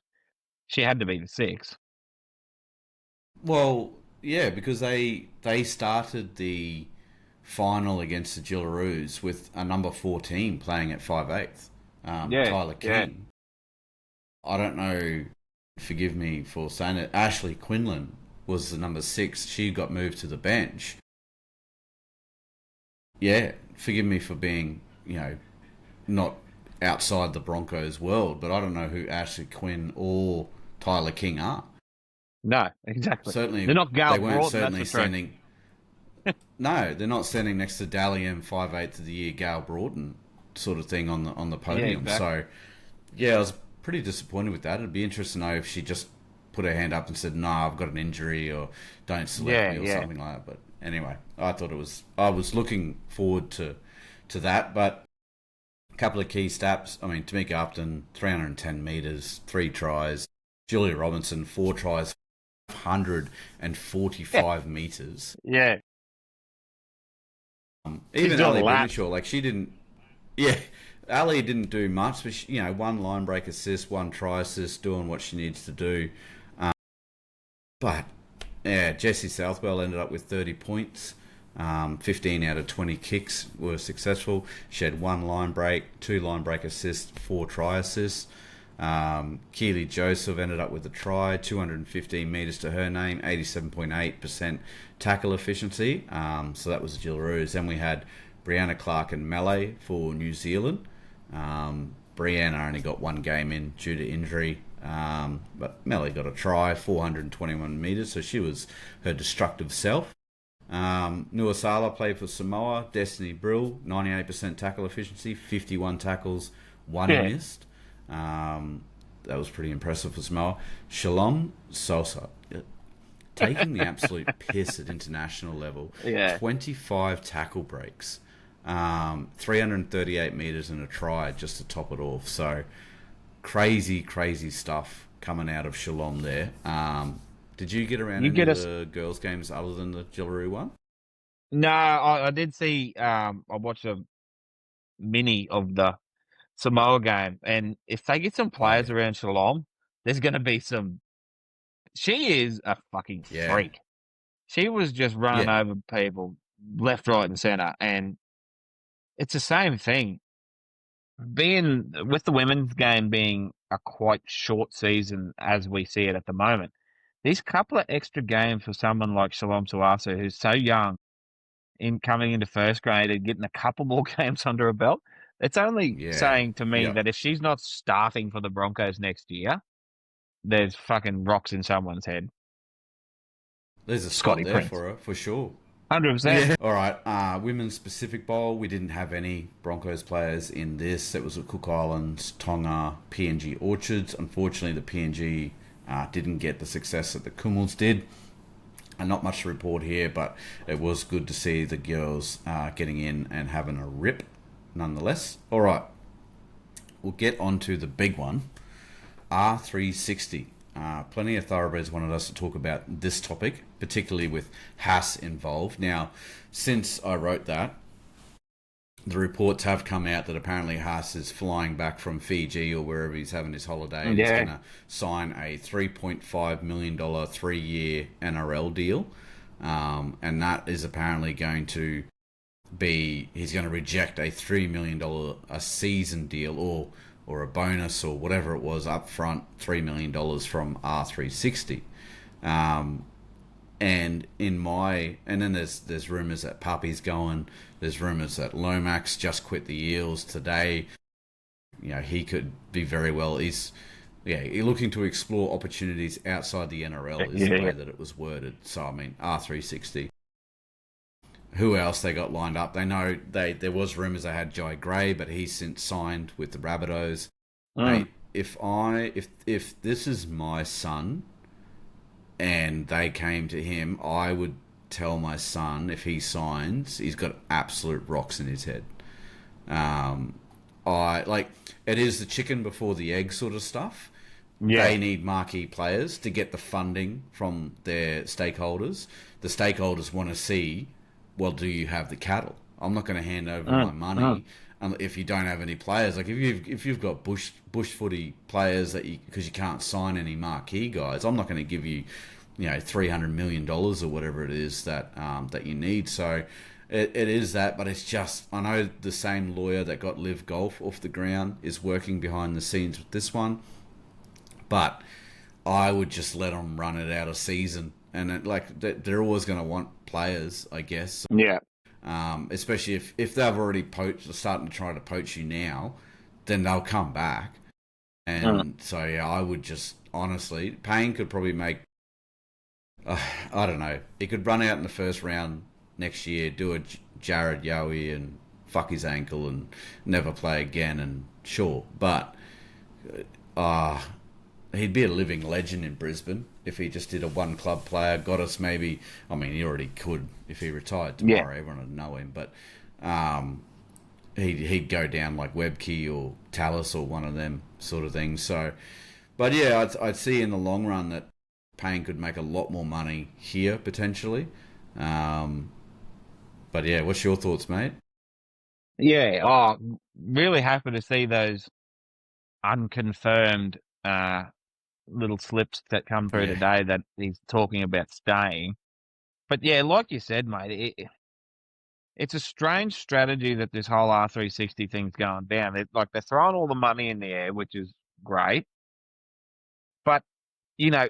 she had to be the 6th. Well, yeah, because they started the final against the Gillaroos with a number 14 playing at 5/8, Tyler King. I don't know, forgive me for saying it, Ashley Quinlan was the number 6. She got moved to the bench. Yeah, forgive me for being, not outside the Broncos world, but I don't know who Ashley Quinn or Tyler King are. No, exactly. Certainly, they're not Gal they weren't Broughton, certainly sending. No, they're not standing next to Dally M 5/8 of the year Gail Broughton sort of thing on the Yeah, podium. exactly. So yeah, I was pretty disappointed with that. It'd be interesting to know if she just put her hand up and said, "No, I've got an injury," or "Don't select Yeah, me," or yeah. something like that. But anyway, I thought it was. I was looking forward to that. But a couple of key stats. I mean, Tamika Upton, 310 meters, 3 tries. Julia Robinson, 4 tries, Yeah. 145 meters. Yeah. She's Even doing Ali laps. Brunishall, like she didn't. Yeah, Ali didn't do much, but she, one line break assist, 1 try assist, doing what she needs to do. But yeah, Jessie Southwell ended up with 30 points. 15 out of 20 kicks were successful. She had 1 line break, 2 line break assists, 4 try assists. Keely Joseph ended up with a try, 215 metres to her name, 87.8% tackle efficiency. So that was the Gillaroos. Then we had Brianna Clark and Malay for New Zealand. Brianna only got 1 game in due to injury, but Malay got a try, 421 metres, so she was her destructive self. Nuasala played for Samoa. Destiny Brill, 98% tackle efficiency, 51 tackles, 1 Yeah. missed. That was pretty impressive for Samoa. Shalom Sosa, taking the absolute piss at international level. Yeah. 25 tackle breaks, 338 metres and a try just to top it off. So crazy, crazy stuff coming out of Shalom there. Did you get around You any get of us. the girls' games other than the Jillaroo one? No, I did see. I watched a mini of the Samoa game, and if they get some Oh players yeah, around Shalom, there's going to be some. She is a fucking yeah, freak. She was just running yeah, over people left, right, and center, and it's the same thing. Being with the women's game being a quite short season as we see it at the moment, these couple of extra games for someone like Shalom Suasu, who's so young, in coming into first grade and getting a couple more games under her belt, it's only yeah, saying to me yeah. that if she's not starting for the Broncos next year, there's fucking rocks in someone's head. There's a spot Scotty there Prince. for her for sure. 100%. Yeah. All right. Women's Pacific Bowl. We didn't have any Broncos players in this. It was at Cook Islands, Tonga, PNG Orchards. Unfortunately, the PNG didn't get the success that the Kumals did. And not much to report here, but it was good to see the girls getting in and having a rip nonetheless. All right. We'll get on to the big one, R360. Plenty of thoroughbreds wanted us to talk about this topic, particularly with Haas involved. Now, since I wrote that, the reports have come out that apparently Haas is flying back from Fiji or wherever he's having his holiday, and he's Yeah. going to sign a $3.5 million 3-year NRL deal. And that is apparently going to be, he's going to reject a $3 million a season deal or a bonus or whatever it was up front, $3 million from R360. Um, and then there's rumors that Puppy's going. There's rumors that Lomax just quit the Eels today. He could be very well. He's looking to explore opportunities outside the NRL is the Yeah. way that it was worded. So I mean R360. Who else they got lined up? They know there was rumors they had Jai Gray, but he's since signed with the Rabbitohs. Mm. Mate, if this is my son and they came to him, I would tell my son if he signs, he's got absolute rocks in his head. Um, I like it is the chicken before the egg sort of stuff. Yeah. They need marquee players to get the funding from their stakeholders. The stakeholders want to see, well, do you have the cattle? I'm not going to hand over my Mm. Mm. money if you don't have any players. Like if you've got bush footy players that because you can't sign any marquee guys, I'm not going to give you, $300 million or whatever it is that you need. So it is that, but it's just I know the same lawyer that got Live Golf off the ground is working behind the scenes with this one, but I would just let them run it out a season, and they're always going to want players, I guess. Yeah. Especially if they've already poached, or starting to try to poach you now, then they'll come back. Mm. And so yeah, I would just honestly, Payne could probably make, I don't know, he could run out in the first round next year, do a Jared Yowie and fuck his ankle and never play again, and sure, but uh, he'd be a living legend in Brisbane if he just did a one club player, got us maybe. I mean, he already could if he retired Yeah. tomorrow. Everyone would know him, but he'd go down like Webke or Tallis or one of them sort of things. So, but yeah, I'd see in the long run that Payne could make a lot more money here potentially. Um, but yeah, what's your thoughts, mate? Yeah. Oh, really happy to see those unconfirmed little slips that come through Yeah, today that he's talking about staying. But yeah, like you said, mate, it's a strange strategy that this whole R360 thing's going down. Like they're throwing all the money in the air, which is great. But you know,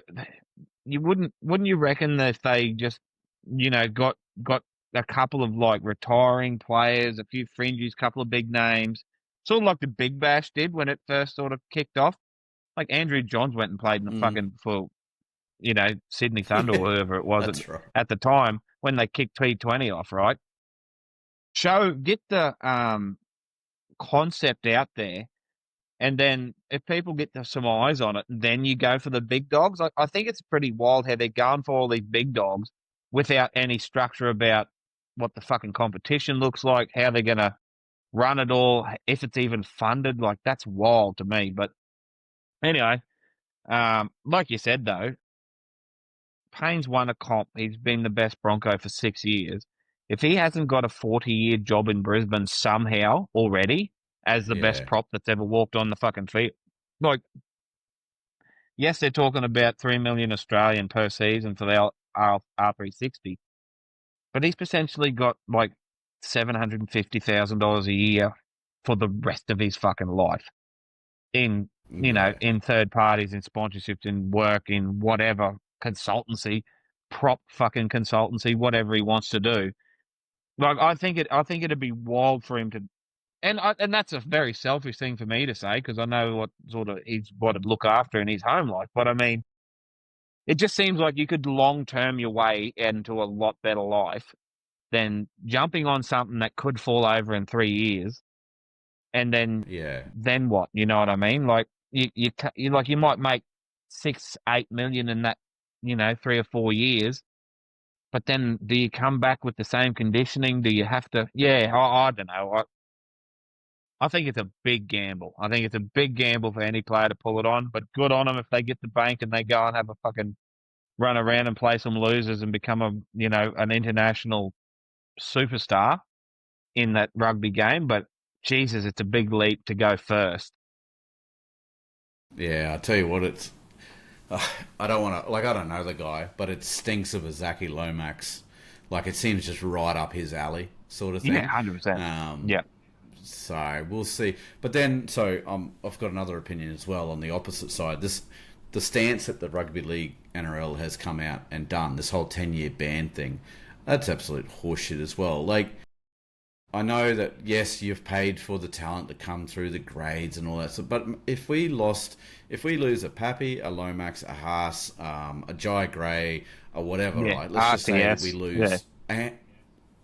you wouldn't you reckon that if they just got a couple of like retiring players, a few fringes, couple of big names, sort of like the Big Bash did when it first sort of kicked off. Like Andrew Johns went and played in the mm. fucking for Sydney Thunder Yeah, or whoever it was that's right. at the time when they kicked T20 off, right? Get the concept out there, and then if people get some eyes on it, then you go for the big dogs. I think it's pretty wild how they're going for all these big dogs without any structure about what the fucking competition looks like, how they're gonna run it all, if it's even funded. Like that's wild to me. But anyway, like you said though, Payne's won a comp. He's been the best Bronco for 6 years. If he hasn't got a 40-year job in Brisbane somehow already as the best Yeah, prop that's ever walked on the fucking field, like, yes, they're talking about 3 million Australian per season for the R360, but he's potentially got like $750,000 a year for the rest of his fucking life in yeah, in third parties, in sponsorships, in work, in whatever consultancy, prop fucking consultancy, whatever he wants to do. Like I think it'd be wild for him to, and that's a very selfish thing for me to say because I know what sort of he's what to look after in his home life. But I mean, it just seems like you could long term your way into a lot better life than jumping on something that could fall over in 3 years and yeah. then what? You know what I mean? Like you like you might make 6-8 million in that 3 or 4 years, but then do you come back with the same conditioning? Do you have to? Yeah, I don't know. I think it's a big gamble. I think it's a big gamble for any player to pull it on. But good on them if they get the bank and they go and have a fucking run around and play some losers and become an international superstar in that rugby game. But Jesus, it's a big leap to go first. Yeah, I tell you what, it's. I don't want to. Like, I don't know the guy, but it stinks of a Zachy Lomax. Like, it seems just right up his alley, sort of Yeah, thing. 100%. Um, Yeah. so we'll see. But then, so I've got another opinion as well on the opposite side. The stance that the Rugby League NRL has come out and done, this whole 10-year ban thing, that's absolute horseshit as well. Like, I know that yes, you've paid for the talent to come through the grades and all that stuff, but if we lose a Pappy, a Lomax, a Haas, a Jai Gray, or whatever, Yeah. right? Let's just say that we RTS. Yeah. lose,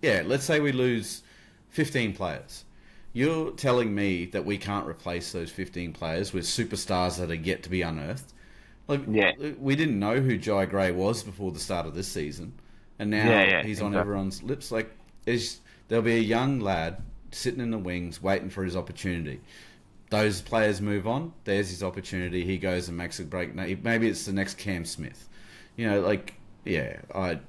yeah, let's say we lose 15 players. You're telling me that we can't replace those 15 players with superstars that are yet to be unearthed? Like, Yeah. we didn't know who Jai Gray was before the start of this season, and Yeah. now Yeah. he's on Exactly. everyone's lips. Like, there'll be a young lad sitting in the wings waiting for his opportunity. Those players move on. There's his opportunity. He goes and makes a break. Maybe it's the next Cam Smith. Like, yeah, I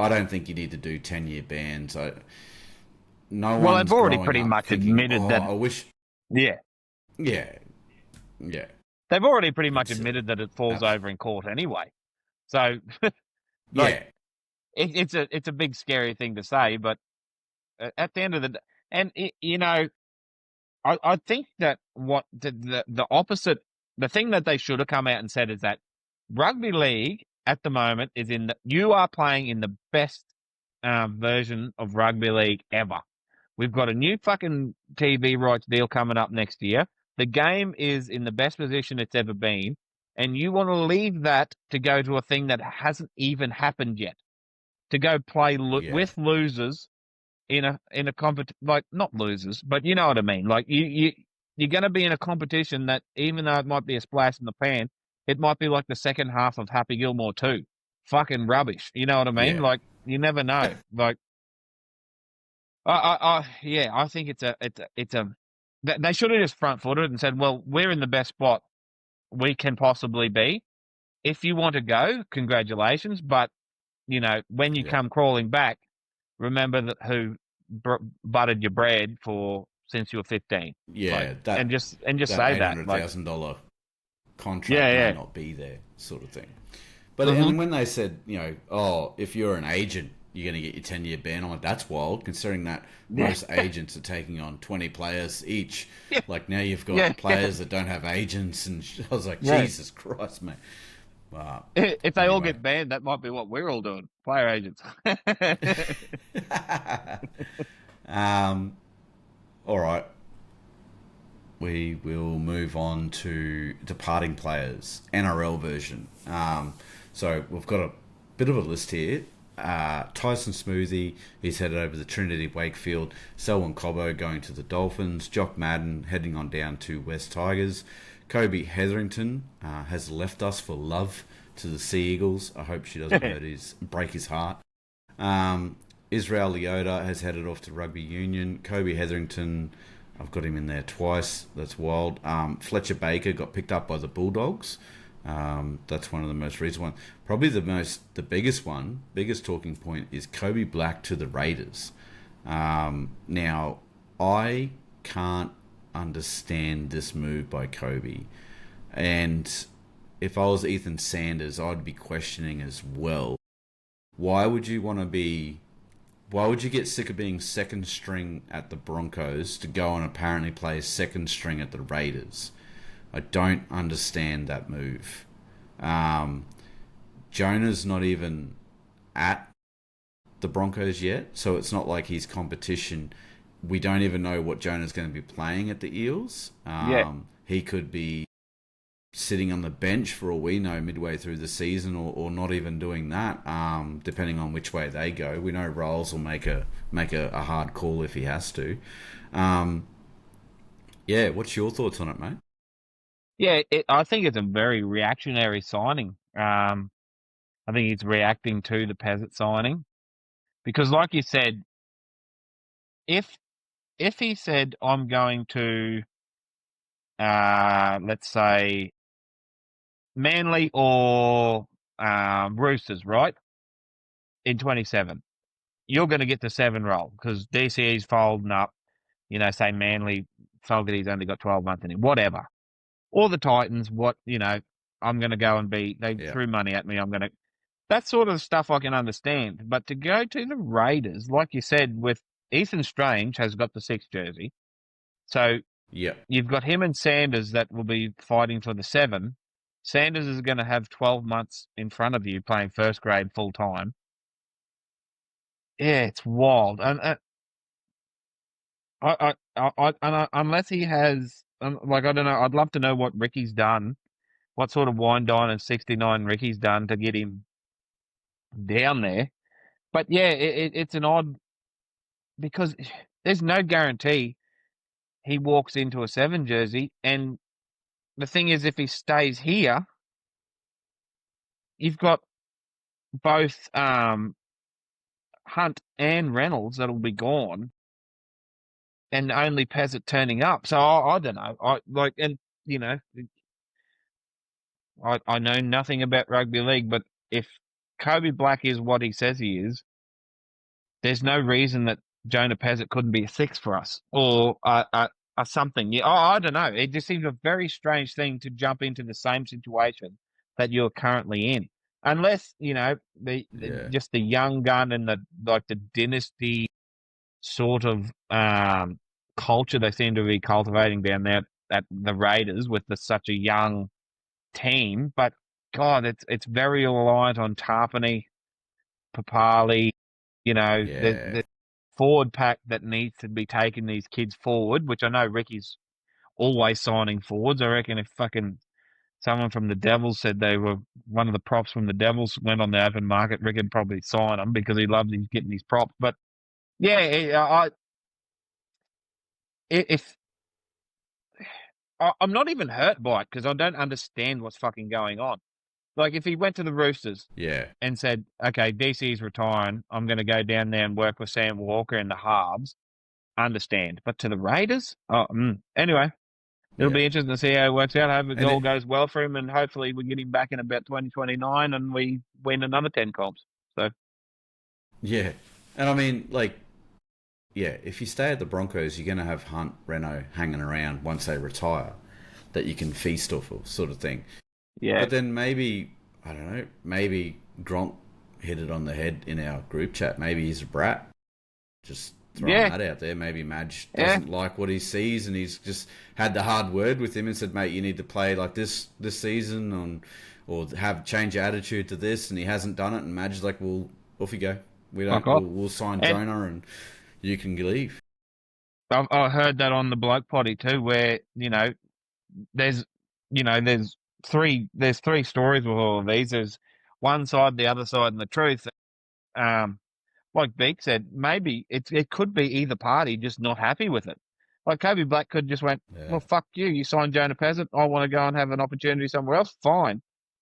don't think you need to do 10-year bans. No Well, they've one's already growing pretty up much thinking, admitted oh, that. I wish. Yeah. Yeah, yeah. They've already pretty much It's admitted that it falls abs- over in court anyway. So, like, yeah, it's a big scary thing to say, but at the end of the day, and I think that what the opposite, the thing that they should have come out and said is that rugby league at the moment is you are playing in the best version of rugby league ever. We've got a new fucking TV rights deal coming up next year. The game is in the best position it's ever been, and you want to leave that to go to a thing that hasn't even happened yet. to go play Yeah. with losers in a like not losers, but you know what I mean. Like you're going to be in a competition that even though it might be a splash in the pan, it might be like the second half of Happy Gilmore 2. Fucking rubbish. You know what I mean? Yeah. Like you never know. Like yeah, I think it's a they should have just front footed and said, well, we're in the best spot we can possibly be. If you want to go, congratulations. But when you Yeah. come crawling back, remember that who buttered your bread for since you were 15. Like, Yeah. and just That say eight that. hundred Like, thousand dollar yeah, contract may yeah. not be there, sort of thing. But Mm-hmm. and when they said, oh, if you're an agent, you're going to get your 10-year ban. I'm like, that's wild, considering that Yeah, most agents are taking on 20 players each. yeah, Like now you've yeah, got players that don't have agents, and I was like, yeah. Jesus Christ, mate. If they all Anyway, get banned, that might be what we're all doing. Player agents. um, all right, we will move on to departing players, NRL version. So we've got a bit of a list here. Tyson Smoothie, he's headed over to Trinity Wakefield. Selwyn Cobbo going to the Dolphins. Jock Madden heading on down to West Tigers. Kobe Hetherington has left us for love to the Sea Eagles. I hope she doesn't break his heart. Israel Leota has headed off to Rugby Union. Kobe Hetherington, I've got him in there twice. That's wild. Fletcher Baker got picked up by the Bulldogs. That's one of the most recent ones. Probably the biggest talking point is Kobe Black to the Raiders. Now, I can't understand this move by Kobe. And if I was Ethan Sanders, I'd be questioning as well. Why would you want to be... Why would you get sick of being second string at the Broncos to go and apparently play second string at the Raiders? I don't understand that move. Jonah's not even at the Broncos yet, so it's not like he's competition. We don't even know what Jonah's going to be playing at the Eels. Yeah. He could be sitting on the bench for all we know midway through the season, or not even doing that, depending on which way they go. We know Rolls will make a hard call if he has to. Yeah, what's your thoughts on it, mate? Yeah, I think it's a very reactionary signing. I think he's reacting to the Peasant signing because, like you said, if if he said I'm going to, let's say, Manly or Roosters, right, in 27, you're going to get the 7 roll because DCE's folding up. Say Manly, Fogarty's only got 12 months in him, whatever. Or the Titans, I'm going to go and be, they Yeah, threw money at me, I'm going to, that sort of stuff I can understand. But to go to the Raiders, like you said, with Ethan Strange has got the 6 jersey. So yeah, you've got him and Sanders that will be fighting for the 7. Sanders is going to have 12 months in front of you playing first grade full time. Yeah, it's wild. And unless he has, like, I don't know, I'd love to know what Ricky's done, what sort of wine dine and 69 Ricky's done to get him down there. But yeah, it's an odd because there's no guarantee he walks into a 7 jersey. And the thing is, if he stays here, you've got both Hunt and Reynolds that'll be gone, and only Peasant turning up. So I don't know. I like, and you know, I know nothing about rugby league, but if Kobe Black is what he says he is, there's no reason that Jonah Pezzett couldn't be a 6 for us or a something. Yeah, I don't know. It just seems a very strange thing to jump into the same situation that you're currently in, unless yeah, just the young gun and the dynasty sort of culture they seem to be cultivating down there at the Raiders with such a young team. But God, it's very reliant on Tarpany, Papali, yeah, the forward pack that needs to be taking these kids forward, which I know Ricky's always signing forwards. I reckon if fucking someone from the Devils said they were one of the props from the Devils went on the open market. Rick would probably sign them because he loves getting his props. But yeah, if I'm not even hurt by it because I don't understand what's fucking going on. Like if he went to the Roosters Yeah. and said, "Okay, DC's retiring. I'm going to go down there and work with Sam Walker in the halves." Understand, but to the Raiders, anyway, it'll Yeah. be interesting to see how it works out. I hope it And all it, goes well for him, and hopefully we get him back in about 2029 and we win another 10 comps. So yeah. And I mean, like, yeah, if you stay at the Broncos, you're going to have Hunt, Reno hanging around once they retire that you can feast off of, sort of thing. yeah, But then maybe, I don't know, maybe Gronk hit it on the head in our group chat. Maybe he's a brat. Just throwing yeah, that out there. Maybe Madge yeah. doesn't like what he sees and he's just had the hard word with him and said, mate, you need to play like this season or have change your attitude to this, and he hasn't done it, and Madge's like, well, off you go. Fuck off. We'll sign And Jonah and you can leave. I heard that on the bloke potty too, where there's there's three stories with all of these. There's one side, the other side, and the truth. Um, like Beak said, maybe it could be either party just not happy with it. Like Kobe Black could just went, Yeah. well, fuck you. You signed Jonah Peasant. I want to go and have an opportunity somewhere else. Fine.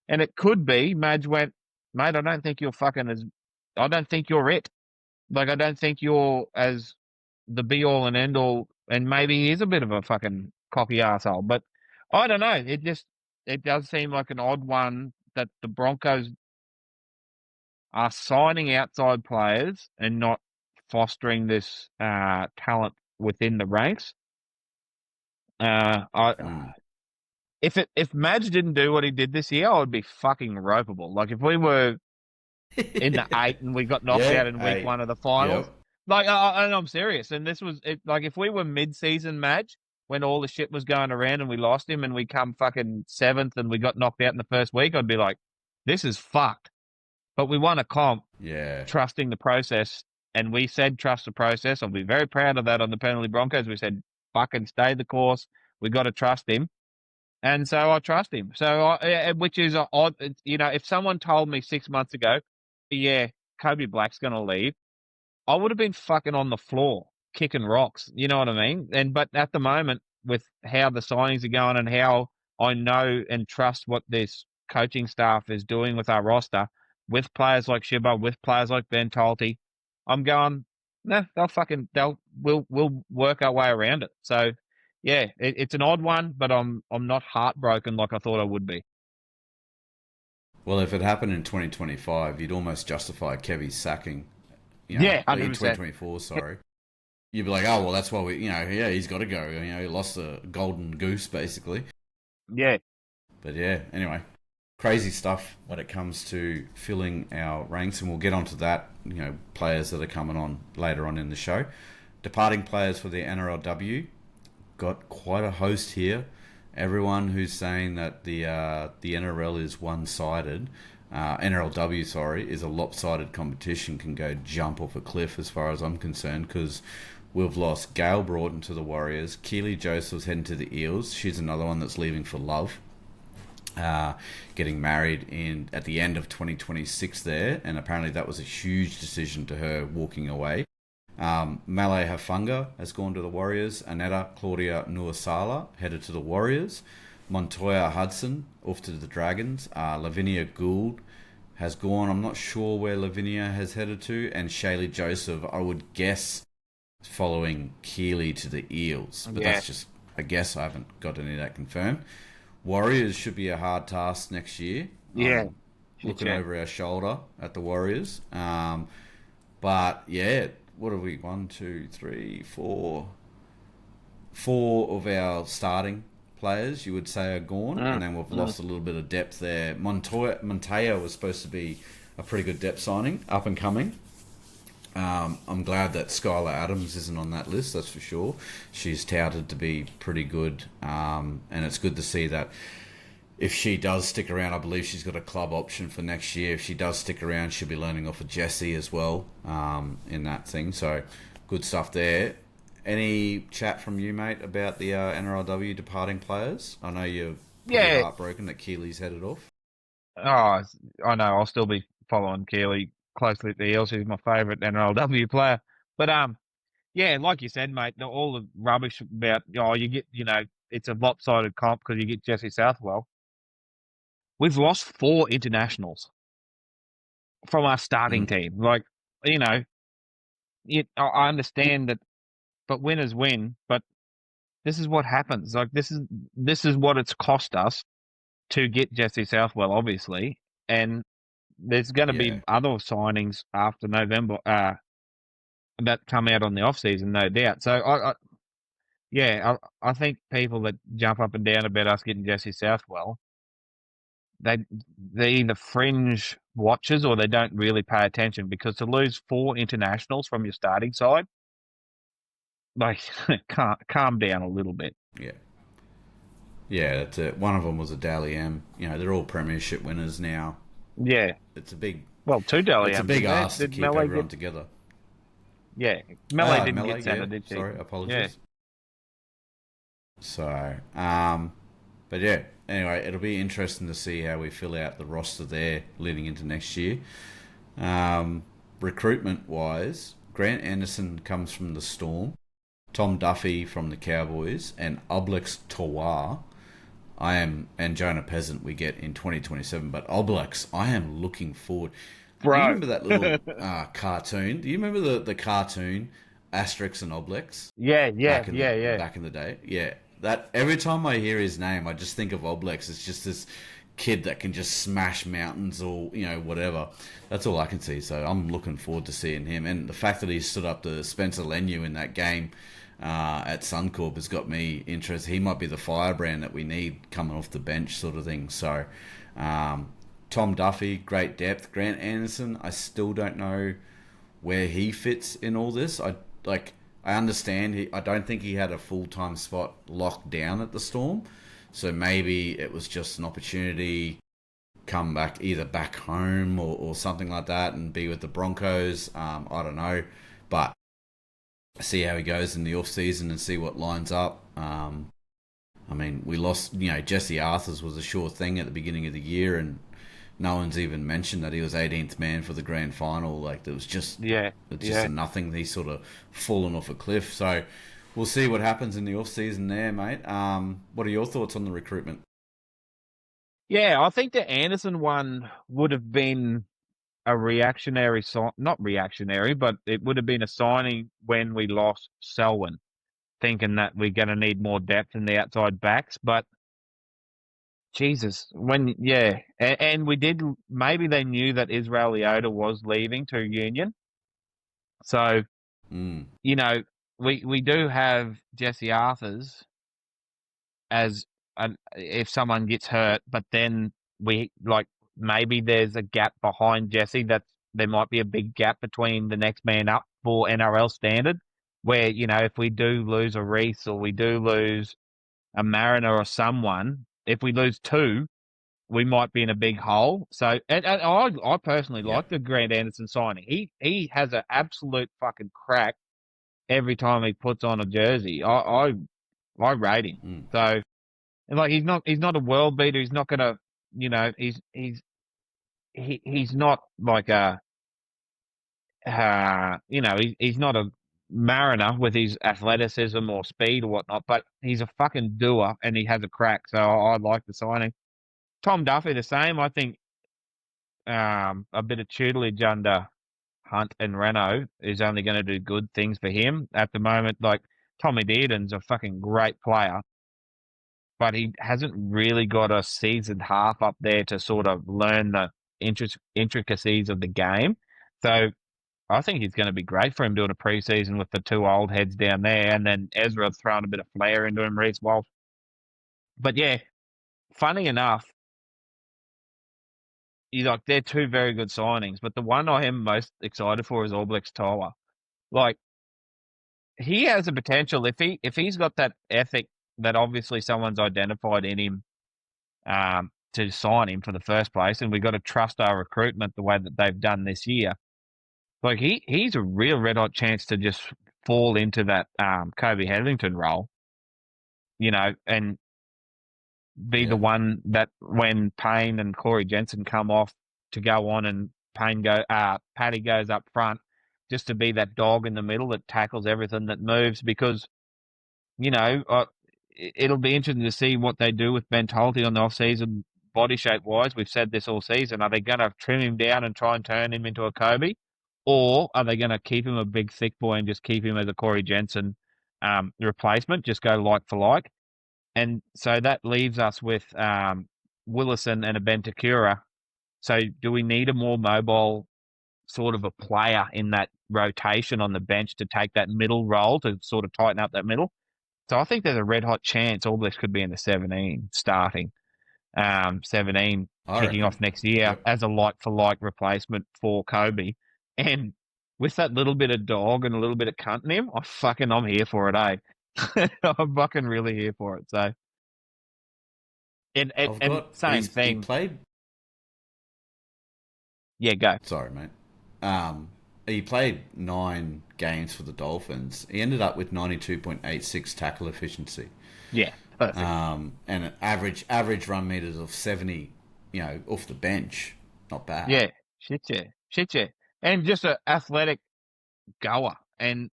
And it could be Madge went, mate, I don't think you're it. Like, I don't think you're as the be all and end all. And maybe he is a bit of a fucking cocky asshole. But I don't know. It does seem like an odd one that the Broncos are signing outside players and not fostering this talent within the ranks. I Mm. if Madge didn't do what he did this year, I would be fucking ropeable. Like if we were in the 8 and we got knocked Yeah. out in week Hey. 1 of the finals, Yep. like and I'm serious. And this was it. Like if we were mid-season Madge when all the shit was going around and we lost him and we come fucking 7th and we got knocked out in the first week, I'd be like, this is fucked. But we won a comp Yeah. trusting the process, and we said trust the process. I'll be very proud of that on the penalty Broncos. We said fucking stay the course. We got to trust him, and so I trust him. So which is odd. If someone told me 6 months ago, yeah, Kobe Black's going to leave, I would have been fucking on the floor kicking rocks. You know what I mean? But at the moment, with how the signings are going and how I know and trust what this coaching staff is doing with our roster, with players like Shibba, with players like Ben Talty, I'm going, nah, we'll work our way around it. So yeah, it's an odd one, but I'm not heartbroken like I thought I would be. Well, if it happened in 2025, you'd almost justify Kevy's sacking. Yeah, In 100%. 2024, sorry. You'd be like, oh, well, that's why yeah, he's got to go. He lost the golden goose, basically. Yeah. But yeah, anyway, crazy stuff when it comes to filling our ranks, and we'll get onto that, players that are coming on later on in the show. Departing players for the NRLW, got quite a host here. Everyone who's saying that the NRL is one-sided, NRLW, sorry, is a lopsided competition can go jump off a cliff as far as I'm concerned, because we've lost Gail Broughton to the Warriors. Keely Joseph's heading to the Eels. She's another one that's leaving for love. Getting married at the end of 2026 there, and apparently that was a huge decision to her walking away. Malay Hafunga has gone to the Warriors. Aneta Claudia Nuasala headed to the Warriors. Montoya Hudson off to the Dragons. Lavinia Gould has gone. I'm not sure where Lavinia has headed to. And Shaylee Joseph, I would guess, following Keely to the Eels. But that's just a guess. I haven't got any of that confirmed. Warriors should be a hard task next year. Yeah. Looking over our shoulder at the Warriors. But yeah, what have we? 1, 2, 3, 4. 4 of our starting players, you would say, are gone, and then we've lost a little bit of depth there. Montoya was supposed to be a pretty good depth signing, up and coming. I'm glad that Skylar Adams isn't on that list, that's for sure. She's touted to be pretty good, and it's good to see that if she does stick around, I believe she's got a club option for next year. If she does stick around, she'll be learning off of Jessie as well in that thing. So good stuff there. Any chat from you, mate, about the NRLW departing players? I know you're Pretty Yeah. heartbroken that Keely's headed off. Oh, I know. I'll still be following Keely closely at the heels. He's my favourite NRLW player. But yeah, like you said, mate, all the rubbish about you get it's a lopsided comp because you get Jesse Southwell. We've lost 4 internationals from our starting Mm, team. Like you know, I understand that, but winners win. But this is what happens. Like this is what it's cost us to get Jesse Southwell, obviously, and there's going to be yeah, other signings after November that come out on the off season, no doubt. So I think people that jump up and down about us getting Jesse Southwell, they they either fringe watchers or they don't really pay attention because to lose 4 internationals from your starting side, like calm down a little bit. yeah. Yeah, that's it. One of them was a Dally M. They're all premiership winners now. Yeah, It's a big, well, 2 Dally it's a M's, big didn't there? ask to Did keep Melee everyone get? together. Yeah, Melee didn't Melee, get yeah. centre, did she? Sorry, Yeah, apologies. So, but yeah. Anyway, it'll be interesting to see how we fill out the roster there leading into next year. Recruitment wise, Grant Anderson comes from the Storm, Tom Duffy from the Cowboys, and Oblex Toa and Jonah Peasant we get in 2027. But Oblex, I am looking forward. Do you bro. remember that little cartoon? Do you remember the cartoon Asterix and Oblex Yeah. back in the day? Yeah, that every time I hear his name, I just think of Oblex. It's just this kid that can just smash mountains or whatever. That's all I can see. So I'm looking forward to seeing him, and the fact that he stood up to Spencer Lenu in that game at Suncorp has got me interested. He might be the firebrand that we need coming off the bench, sort of thing. So, Tom Duffy, great depth. Grant Anderson, I still don't know where he fits in all this. I understand. I don't think he had a full time spot locked down at the Storm, so maybe it was just an opportunity come back either back home or something like that and be with the Broncos. I don't know, but see how he goes in the off season and see what lines up. I mean, we lost. Jesse Arthurs was a sure thing at the beginning of the year, and no one's even mentioned that he was 18th man for the grand final. Like there was just Yeah, it's just yeah. a nothing. He's sort of fallen off a cliff. So we'll see what happens in the off season there, mate. What are your thoughts on the recruitment? Yeah, I think the Anderson one would have been a reactionary sign, not reactionary, but it would have been a signing when we lost Selwyn, thinking that we're going to need more depth in the outside backs. But Jesus, and we did. Maybe they knew that Israel Leota was leaving to Union, so Mm, you know we do have Jesse Arthurs as if someone gets hurt, but then we like maybe there's a gap behind Jesse that there might be a big gap between the next man up for NRL standard, where if we do lose a Reese or we do lose a Mariner or someone, if we lose 2, we might be in a big hole. So, and I personally yeah. like the Grant Anderson signing. He has an absolute fucking crack every time he puts on a jersey. I rate him. Mm, So, and like he's not a world beater. He's not gonna, he's not like he's not a Mariner with his athleticism or speed or whatnot. But he's a fucking doer and he has a crack. So I like the signing. Tom Duffy the same. I think a bit of tutelage under Hunt and Renault is only going to do good things for him at the moment. Like Tommy Dearden's a fucking great player, but he hasn't really got a seasoned half up there to sort of learn the intricacies of the game. So I think he's going to be great for him doing a preseason with the 2 old heads down there, and then Ezra throwing a bit of flair into him, Reese Walsh. But yeah, funny enough, they're 2 very good signings, but the one I am most excited for is Oblex Toa. Like he has the potential if he's got that ethic that obviously someone's identified in him to sign him for the first place, and we've got to trust our recruitment the way that they've done this year. Like he's a real red hot chance to just fall into that Kobe Hetherington role, and be the Yeah. one that when Payne and Corey Jensen come off to go on and Paddy goes up front, just to be that dog in the middle that tackles everything that moves. Because it'll be interesting to see what they do with Ben Tolte on the off season, body shape wise. We've said this all season. Are they going to trim him down and try and turn him into a Kobe, or are they going to keep him a big thick boy and just keep him as a Corey Jensen replacement? Just go like for like. And so that leaves us with Willison and a Bentakura. So do we need a more mobile sort of a player in that rotation on the bench to take that middle role to sort of tighten up that middle? So I think there's a red hot chance all this could be in the 17 starting, 17 I kicking reckon. off next year Yep. as a like for like replacement for Kobe. And with that little bit of dog and a little bit of cunt in him, I'm here for it, eh? I'm fucking really here for it. So, I've and got same he thing. played. Yeah, go. Sorry, mate. Um, he played 9 games for the Dolphins. He ended up with 92.86 tackle efficiency, Yeah, perfect. and an average run meters of 70. Off the bench, not bad. Yeah, shit, yeah. And just an athletic goer. And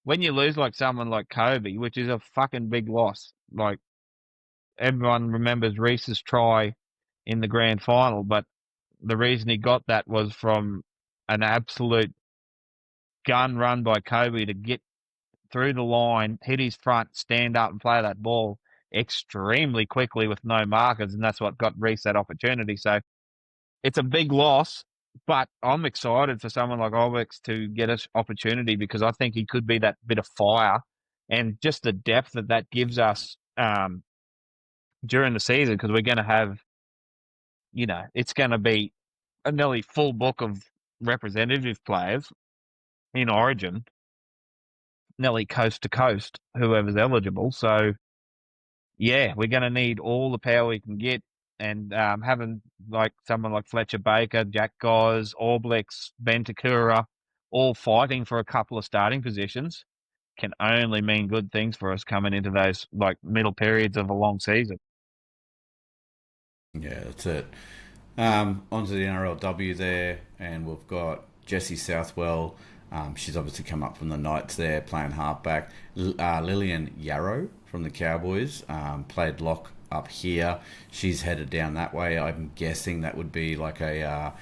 when you lose like someone like Kobe, which is a fucking big loss, like everyone remembers Reese's try in the grand final, but the reason he got that was from an absolute gun run by Kobe to get through the line, hit his front, stand up and play that ball extremely quickly with no markers, and that's what got Reese that opportunity. So it's a big loss, but I'm excited for someone like Olbex to get an opportunity because I think he could be that bit of fire and just the depth that gives us during the season because we're going to have, it's going to be a nearly full book of representative players in Origin, nearly coast to coast, whoever's eligible. So, yeah, we're going to need all the power we can get. And having like someone like Fletcher Baker, Jack Goz, Orblex, Bentakura, all fighting for a couple of starting positions can only mean good things for us coming into those like middle periods of a long season. Yeah, that's it. Onto the NRLW there, and we've got Jessie Southwell. She's obviously come up from the Knights there, playing halfback. Lillian Yarrow from the Cowboys played lock up here. She's headed down that way. I'm guessing that would be like a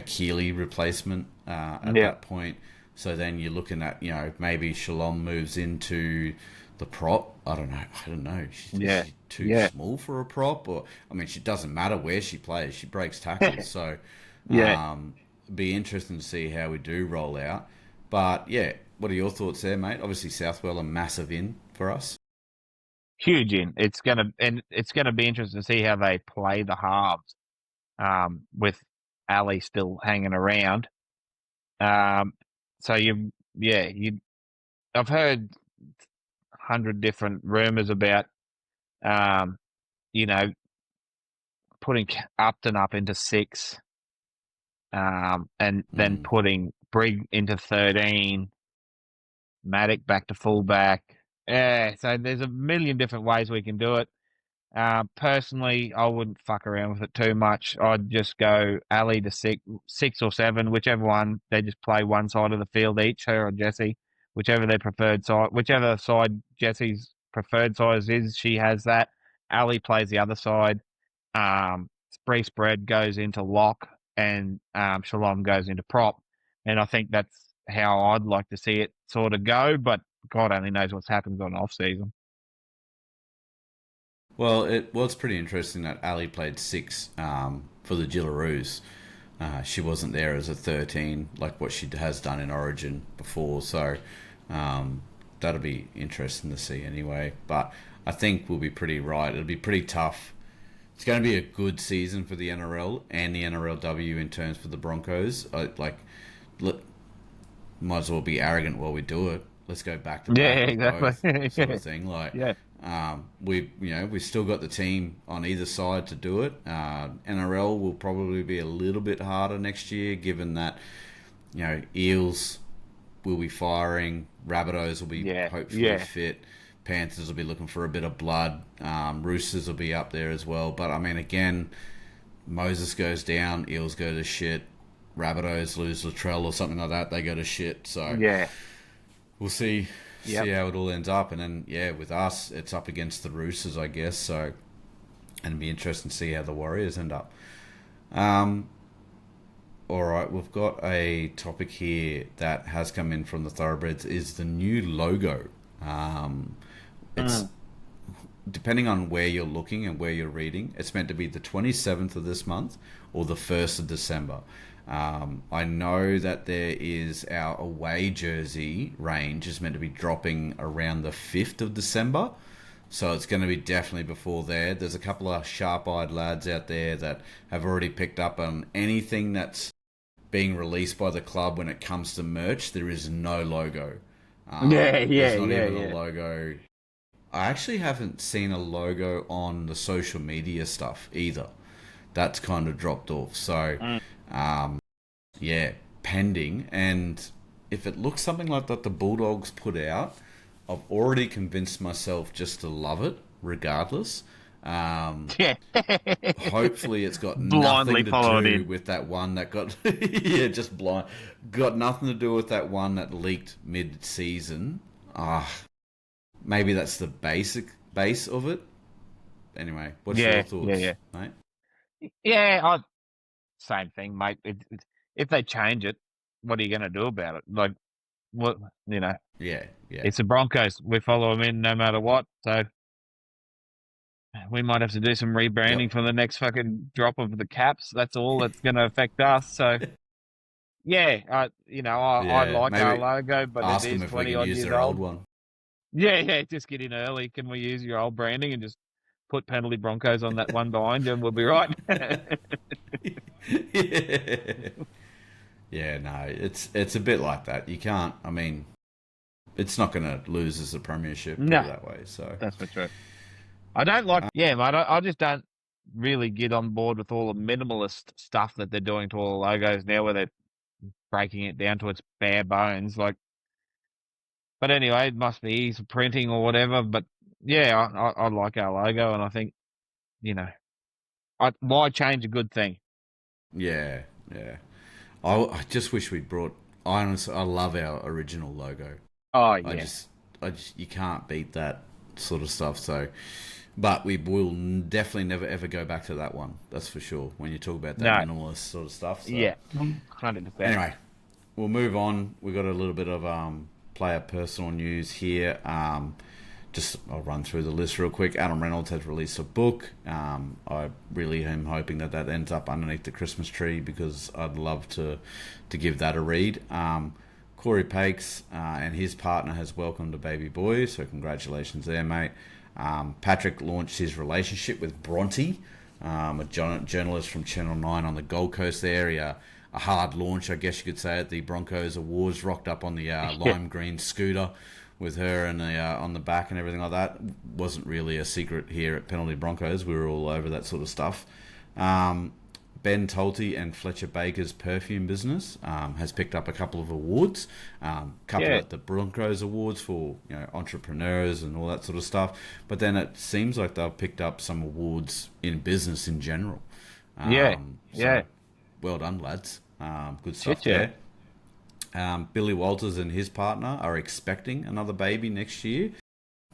Keeley replacement at Yeah, that point. So then you're looking at maybe Shalom moves into the prop. I don't know. Is yeah, she too yeah, small for a prop? Or I mean, she doesn't matter where she plays. She breaks tackles. So, yeah. be interesting to see how we do roll out. But yeah, what are your thoughts there, mate? Obviously, Southwell a massive in for us. Huge in. It's gonna be interesting to see how they play the halves. With Ali still hanging around. Um, so I've heard 100 different rumors about, um, you know, putting Upton up into 6, and then Mm. putting Brigg into 13, Maddock back to fullback. Yeah, so there's a million different ways we can do it. Personally, I wouldn't fuck around with it too much. I'd just go Ali to 6 or 7, whichever one. They just play one side of the field each, her or Jessie, whichever their preferred side, whichever side Jessie's preferred size is, she has that. Ali plays the other side. Spree spread goes into lock, and Shalom goes into prop. And I think that's how I'd like to see it sort of go. But God only knows what's happened on off season. Well, it was pretty interesting that Ali played 6 for the Gillaroos. She wasn't there as a 13 like what she has done in Origin before, so that'll be interesting to see anyway. But I think we'll be pretty right. It'll be pretty tough. It's going to be a good season for the NRL and the NRLW in terms for the Broncos. Look, might as well be arrogant while we do it. Let's go back to Yeah, back with exactly. both, sort of thing. Like, Yeah. we've still got the team on either side to do it. NRL will probably be a little bit harder next year, given that Eels will be firing, Rabbitohs will be Yeah, hopefully yeah, fit, Panthers will be looking for a bit of blood. Roosters will be up there as well. But, I mean, again, Moses goes down, Eels go to shit. Rabbitohs lose Latrell or something like that, they go to shit. So Yeah. we'll see how it all ends up. And then, with us, it's up against the Roosters, I guess. So, and it'll be interesting to see how the Warriors end up. All right, we've got a topic here that has come in from the Thoroughbreds, is the new logo. It's depending on where you're looking and where you're reading, it's meant to be the 27th of this month or the 1st of December. I know that there is our away jersey range is meant to be dropping around the 5th of December. So it's going to be definitely before there. There's a couple of sharp-eyed lads out there that have already picked up on anything that's being released by the club when it comes to merch. There is no logo. There's not even a logo. I actually haven't seen a logo on the social media stuff either. That's kind of dropped off. So, pending. And if it looks something like that the Bulldogs put out, I've already convinced myself just to love it, regardless. Hopefully it's got nothing to do with that one that got... just blind. Got nothing to do with that one that leaked mid-season. Maybe that's the base of it. Anyway, what's your thoughts, mate? Yeah, same thing, mate. If they change it, what are you going to do about it? Like, what, Yeah. It's the Broncos. We follow them in no matter what. So we might have to do some rebranding for the next fucking drop of the caps. That's all that's going to affect us. So, I like our logo, but ask it them is if 20 we can odd use years their old. old one. Yeah, just get in early. Can we use your old branding and just put penalty Broncos on that one behind you and we'll be right? No, it's a bit like that. You can't, I mean, it's not going to lose as a premiership that way. So that's for true. I don't like, mate. I just don't really get on board with all the minimalist stuff that they're doing to all the logos now, where they're breaking it down to its bare bones. Like, but anyway, it must be ease of printing or whatever. But I like our logo, and I think, why change a good thing? Yeah. I just wish we'd brought. I love our original logo. Oh yeah. I just you can't beat that sort of stuff. So, but we will definitely never ever go back to that one. That's for sure. When you talk about that minimalist sort of stuff. So. Yeah, 100%. Anyway, we'll move on. We've got a little bit of player personal news here. I'll run through the list real quick. Adam Reynolds has released a book. I really am hoping that ends up underneath the Christmas tree, because I'd love to give that a read. Corey Pakes and his partner has welcomed a baby boy, so congratulations there, mate. Patrick launched his relationship with Bronte, a journalist from Channel 9 on the Gold Coast area. A hard launch, I guess you could say, at the Broncos Awards, rocked up on the lime green scooter with her and on the back and everything like that. Wasn't really a secret here at Penalty Broncos. We were all over that sort of stuff. Ben Tolte and Fletcher Baker's perfume business has picked up a couple of awards. Couple at the Broncos Awards for entrepreneurs and all that sort of stuff. But then it seems like they've picked up some awards in business in general. Well done, lads. Good stuff there. Billy Walters and his partner are expecting another baby next year.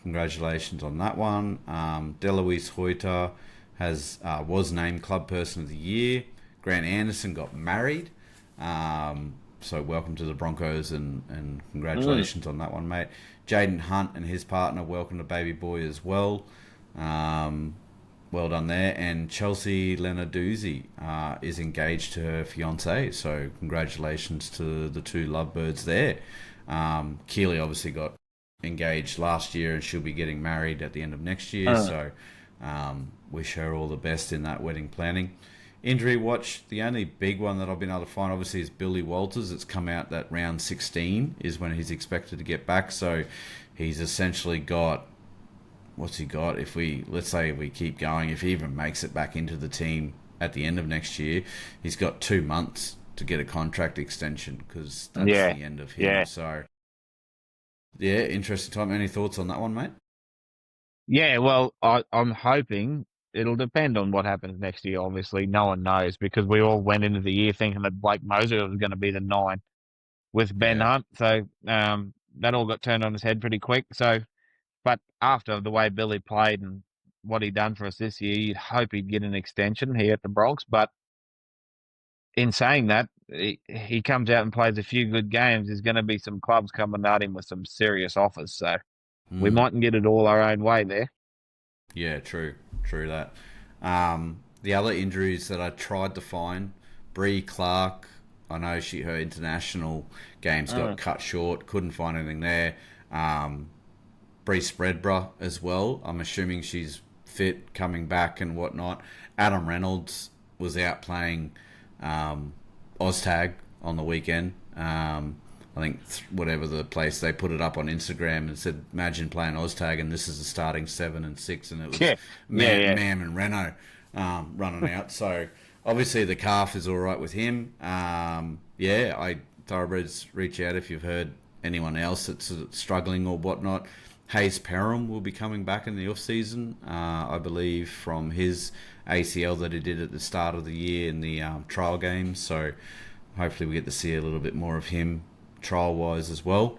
Congratulations on that one. Deloise Hoyter was named Club Person of the Year. Grant Anderson got married. So welcome to the Broncos and congratulations on that one, mate. Jaden Hunt and his partner welcomed a baby boy as well. Well done there. And Chelsea Lenarduzzi is engaged to her fiancé, so congratulations to the two lovebirds there. Keely obviously got engaged last year and she'll be getting married at the end of next year, so wish her all the best in that wedding planning. Injury watch, the only big one that I've been able to find obviously is Billy Walters. It's come out that round 16 is when he's expected to get back, so he's essentially got... What's he got? Let's say we keep going, if he even makes it back into the team at the end of next year, he's got 2 months to get a contract extension, because that's the end of him. So, interesting time. Any thoughts on that one, mate? Yeah, well, I'm hoping it'll depend on what happens next year. Obviously, no one knows because we all went into the year thinking that Blake Moser was going to be the nine with Ben Yeah. Hunt. So that all got turned on his head pretty quick. So, but after the way Billy played and what he done for us this year, you'd hope he'd get an extension here at the Bronx. But in saying that, he comes out and plays a few good games. There's going to be some clubs coming at him with some serious offers. So we Mm. mightn't get it all our own way there. Yeah, true. True that. The other injuries that I tried to find, Bree Clark, I know her international games got Mm. cut short. Couldn't find anything there. Bree Spreadborough as well. I'm assuming she's fit, coming back and whatnot. Adam Reynolds was out playing Oztag on the weekend. I think whatever the place, they put it up on Instagram and said, "Imagine playing Oztag and this is the starting 7 and 6," and it was Yeah, yeah, Mam and Renault running out. So obviously the calf is all right with him. Yeah, I thoroughbreds, reach out if you've heard anyone else that's struggling or whatnot. Hayes Perham will be coming back in the off season, I believe, from his ACL that he did at the start of the year in the trial games. So hopefully we get to see a little bit more of him trial wise as well.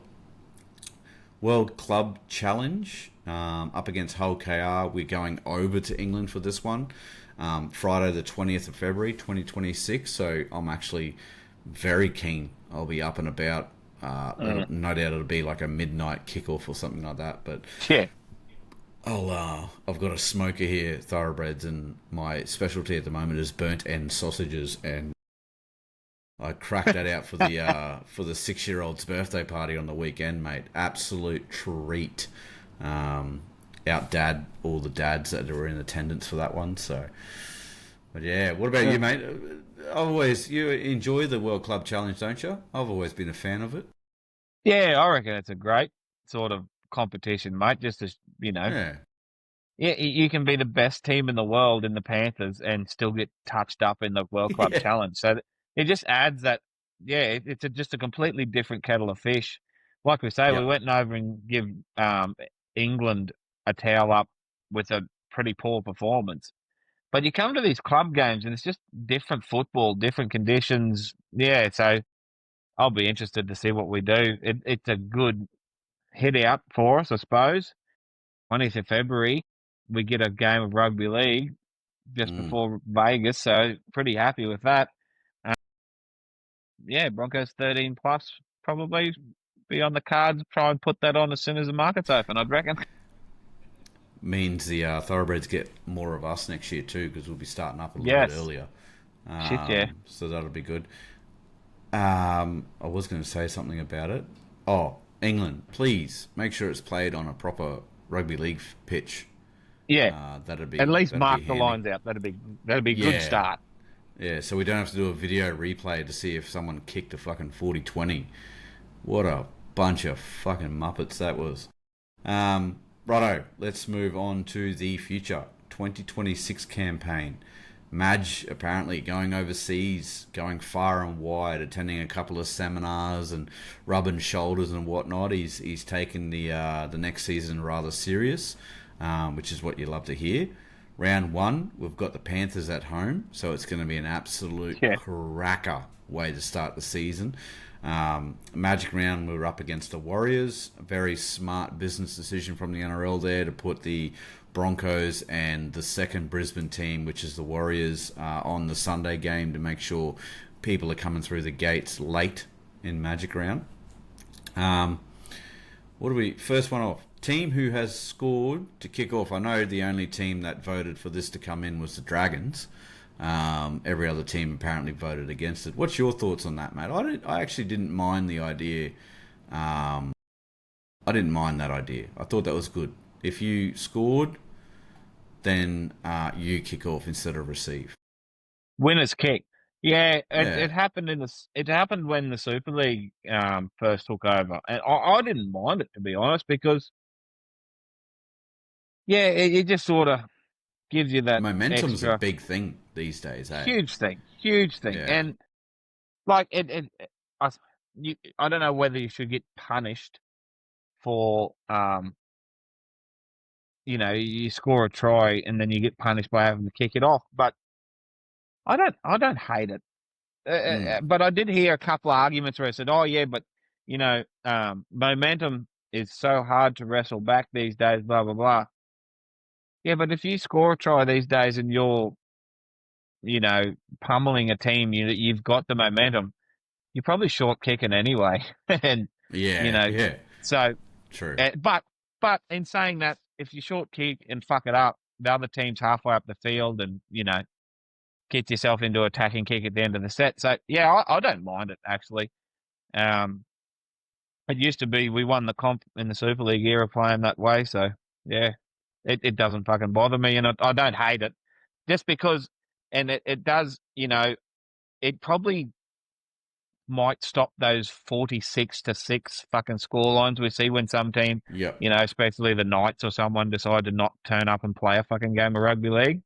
World Club Challenge up against Hull KR. We're going over to England for this one. Friday the 20th of February 2026. So I'm actually very keen. I'll be up and about. yeah. No doubt it'll be like a midnight kickoff or something like that. But Yeah. I've got a smoker here, thoroughbreds, and my specialty at the moment is burnt end sausages, and I cracked that out for the 6-year-old's birthday party on the weekend, mate. Absolute treat. Out dad all the dads that were in attendance for that one. So, but yeah, what about you, mate? You enjoy the World Club Challenge, don't you? I've always been a fan of it. Yeah, I reckon it's a great sort of competition, mate. Just as Yeah, yeah, you can be the best team in the world in the Panthers and still get touched up in the World Club yeah, Challenge. So it just adds that. Yeah, it's just a completely different kettle of fish. Like we say, we yep, went over and give England a towel up with a pretty poor performance. But you come to these club games and it's just different football, different conditions. Yeah, so I'll be interested to see what we do. It's a good hit out for us, I suppose. 20th of February, we get a game of rugby league just mm. before Vegas, so pretty happy with that. Uh, yeah, Broncos 13 plus probably be on the cards. Try and put that on as soon as the market's open, I'd reckon. Means the thoroughbreds get more of us next year too, because we'll be starting up a little bit Yes. earlier. Shit, yeah. So that'll be good. I was going to say something about it. Oh, England, please make sure it's played on a proper rugby league pitch. Yeah. At least That'd be mark the handy. lines out. That'd be a good Yeah, start. yeah. So we don't have to do a video replay to see if someone kicked a fucking 40-20. What a bunch of fucking muppets that was. Righto, let's move on to the future 2026 campaign. Madge apparently going overseas, going far and wide, attending a couple of seminars and rubbing shoulders and whatnot. He's taken the next season rather serious, which is what you love to hear. Round one, we've got the Panthers at home, so it's going to be an absolute Yeah. cracker way to start the season. Magic round, we were up against the Warriors. A very smart business decision from the NRL there to put the Broncos and the second Brisbane team, which is the Warriors, on the Sunday game to make sure people are coming through the gates late in Magic round. Um, what do we first one off? Team who has scored to kick off. I know the only team that voted for this to come in was the Dragons. Every other team apparently voted against it. What's your thoughts on that, mate? I actually didn't mind the idea. I didn't mind that idea. I thought that was good. If you scored, then you kick off instead of receive. Winner's kick. Yeah, it Yeah, happened it happened when the Super League first took over, and I didn't mind it to be honest because yeah, it just sort of gives you that momentum's a extra big thing these days, eh? huge thing, Yeah. and like I I don't know whether you should get punished for you score a try and then you get punished by having to kick it off. But I don't hate it. Mm. But I did hear a couple of arguments where I said, "Oh yeah, but momentum is so hard to wrestle back these days." Blah blah blah. Yeah, but if you score a try these days and you're pummeling a team, you've got the momentum. You're probably short kicking anyway, and you Yeah, know, yeah, so. true. But in saying that, if you short kick and fuck it up, the other team's halfway up the field, and get yourself into attacking kick at the end of the set. So yeah, I don't mind it actually. Um, it used to be we won the comp in the Super League era playing that way. So yeah, it doesn't fucking bother me, and I don't hate it just because, and it does, it probably might stop those 46-6 fucking score lines we see when some team, Yep. especially the Knights or someone decide to not turn up and play a fucking game of rugby league.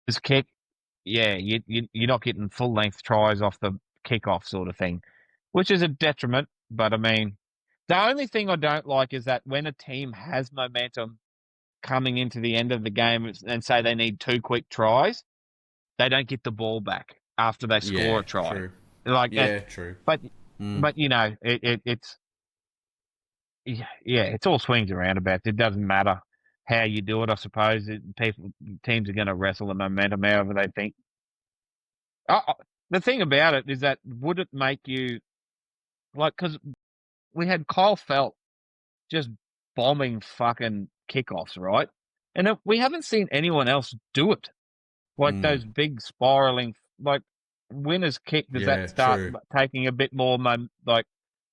This kick, yeah, you're not getting full length tries off the kickoff sort of thing, which is a detriment. But I mean, the only thing I don't like is that when a team has momentum coming into the end of the game and say they need two quick tries, they don't get the ball back after they score Yeah, a try. true. Like, Yeah, true. but Mm. but it's yeah, it's all swings and roundabouts. It doesn't matter how you do it. I suppose teams are going to wrestle the momentum however they think. The thing about it is that would it make you like because we had Kyle Felt just bombing fucking kickoffs, right? And we haven't seen anyone else do it. Like Mm. those big spiraling, like winner's kick. Does that Yeah, start true. taking a bit more, like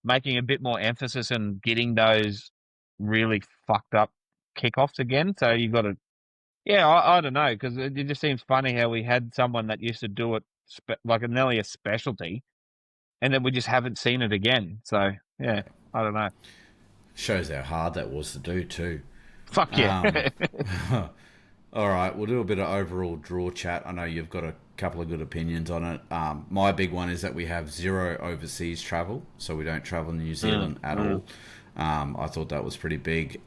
making a bit more emphasis and getting those really fucked up kickoffs again? So you got to, yeah, I don't know because it just seems funny how we had someone that used to do it like nearly a specialty, and then we just haven't seen it again. So yeah, I don't know. Shows how hard that was to do too. Fuck yeah. Um, all right, we'll do a bit of overall draw chat. I know you've got a couple of good opinions on it. My big one is that we have zero overseas travel, so we don't travel to New Mm, Zealand at mm. all. I thought that was pretty big.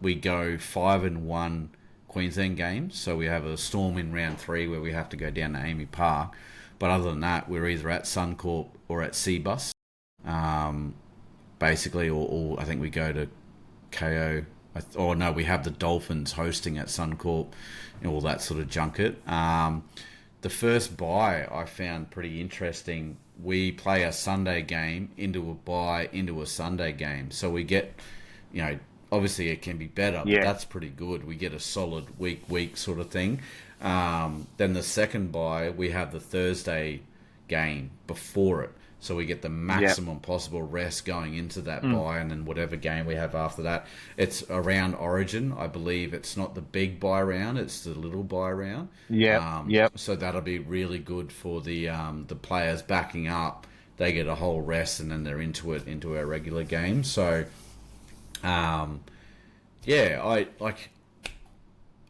We go 5-1 Queensland games, so we have a Storm in round three where we have to go down to Amy Park. But other than that, we're either at Suncorp or at Seabus. Um, Basically, or I think we go to KO. Or no, we have the Dolphins hosting at Suncorp and all that sort of junket. The first bye I found pretty interesting. We play a Sunday game into a bye into a Sunday game, so we get, obviously it can be better, but Yeah, that's pretty good. We get a solid week sort of thing. Then the second bye we have the Thursday game before it. So we get the yeah. maximum possible rest going into that Mm. bye, and then whatever game we have after that. It's around Origin, I believe. It's not the big bye round; it's the little bye round. Yep, yep. So that'll be really good for the players backing up. They get a whole rest, and then they're into our regular game. So, um, yeah,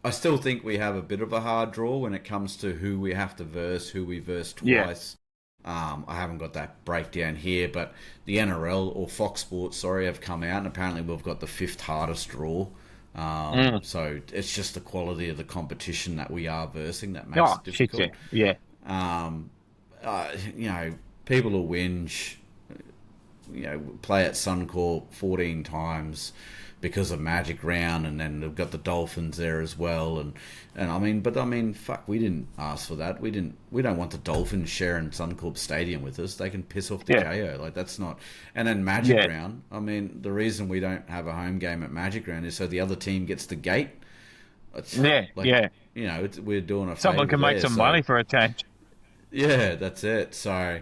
I still think we have a bit of a hard draw when it comes to who we have to verse, who we verse Yeah. twice. I haven't got that breakdown here, but the NRL or Fox Sports, sorry, have come out, and apparently we've got the fifth hardest draw. Mm. So it's just the quality of the competition that we are versing that makes Oh, it shit, yeah. difficult. Yeah. Um, People will whinge, play at Suncorp 14 times because of Magic Round, and then they've got the Dolphins there as well, and I mean, fuck, we didn't ask for that. We don't want the Dolphins sharing Suncorp Stadium with us. They can piss off the Yeah. KO, like that's not. And then Magic Yeah. Round. I mean, the reason we don't have a home game at Magic Round is so the other team gets the gate. It's Yeah. like, Yeah. we're doing a Someone favour can make there. some So money for a change. yeah, that's it. So,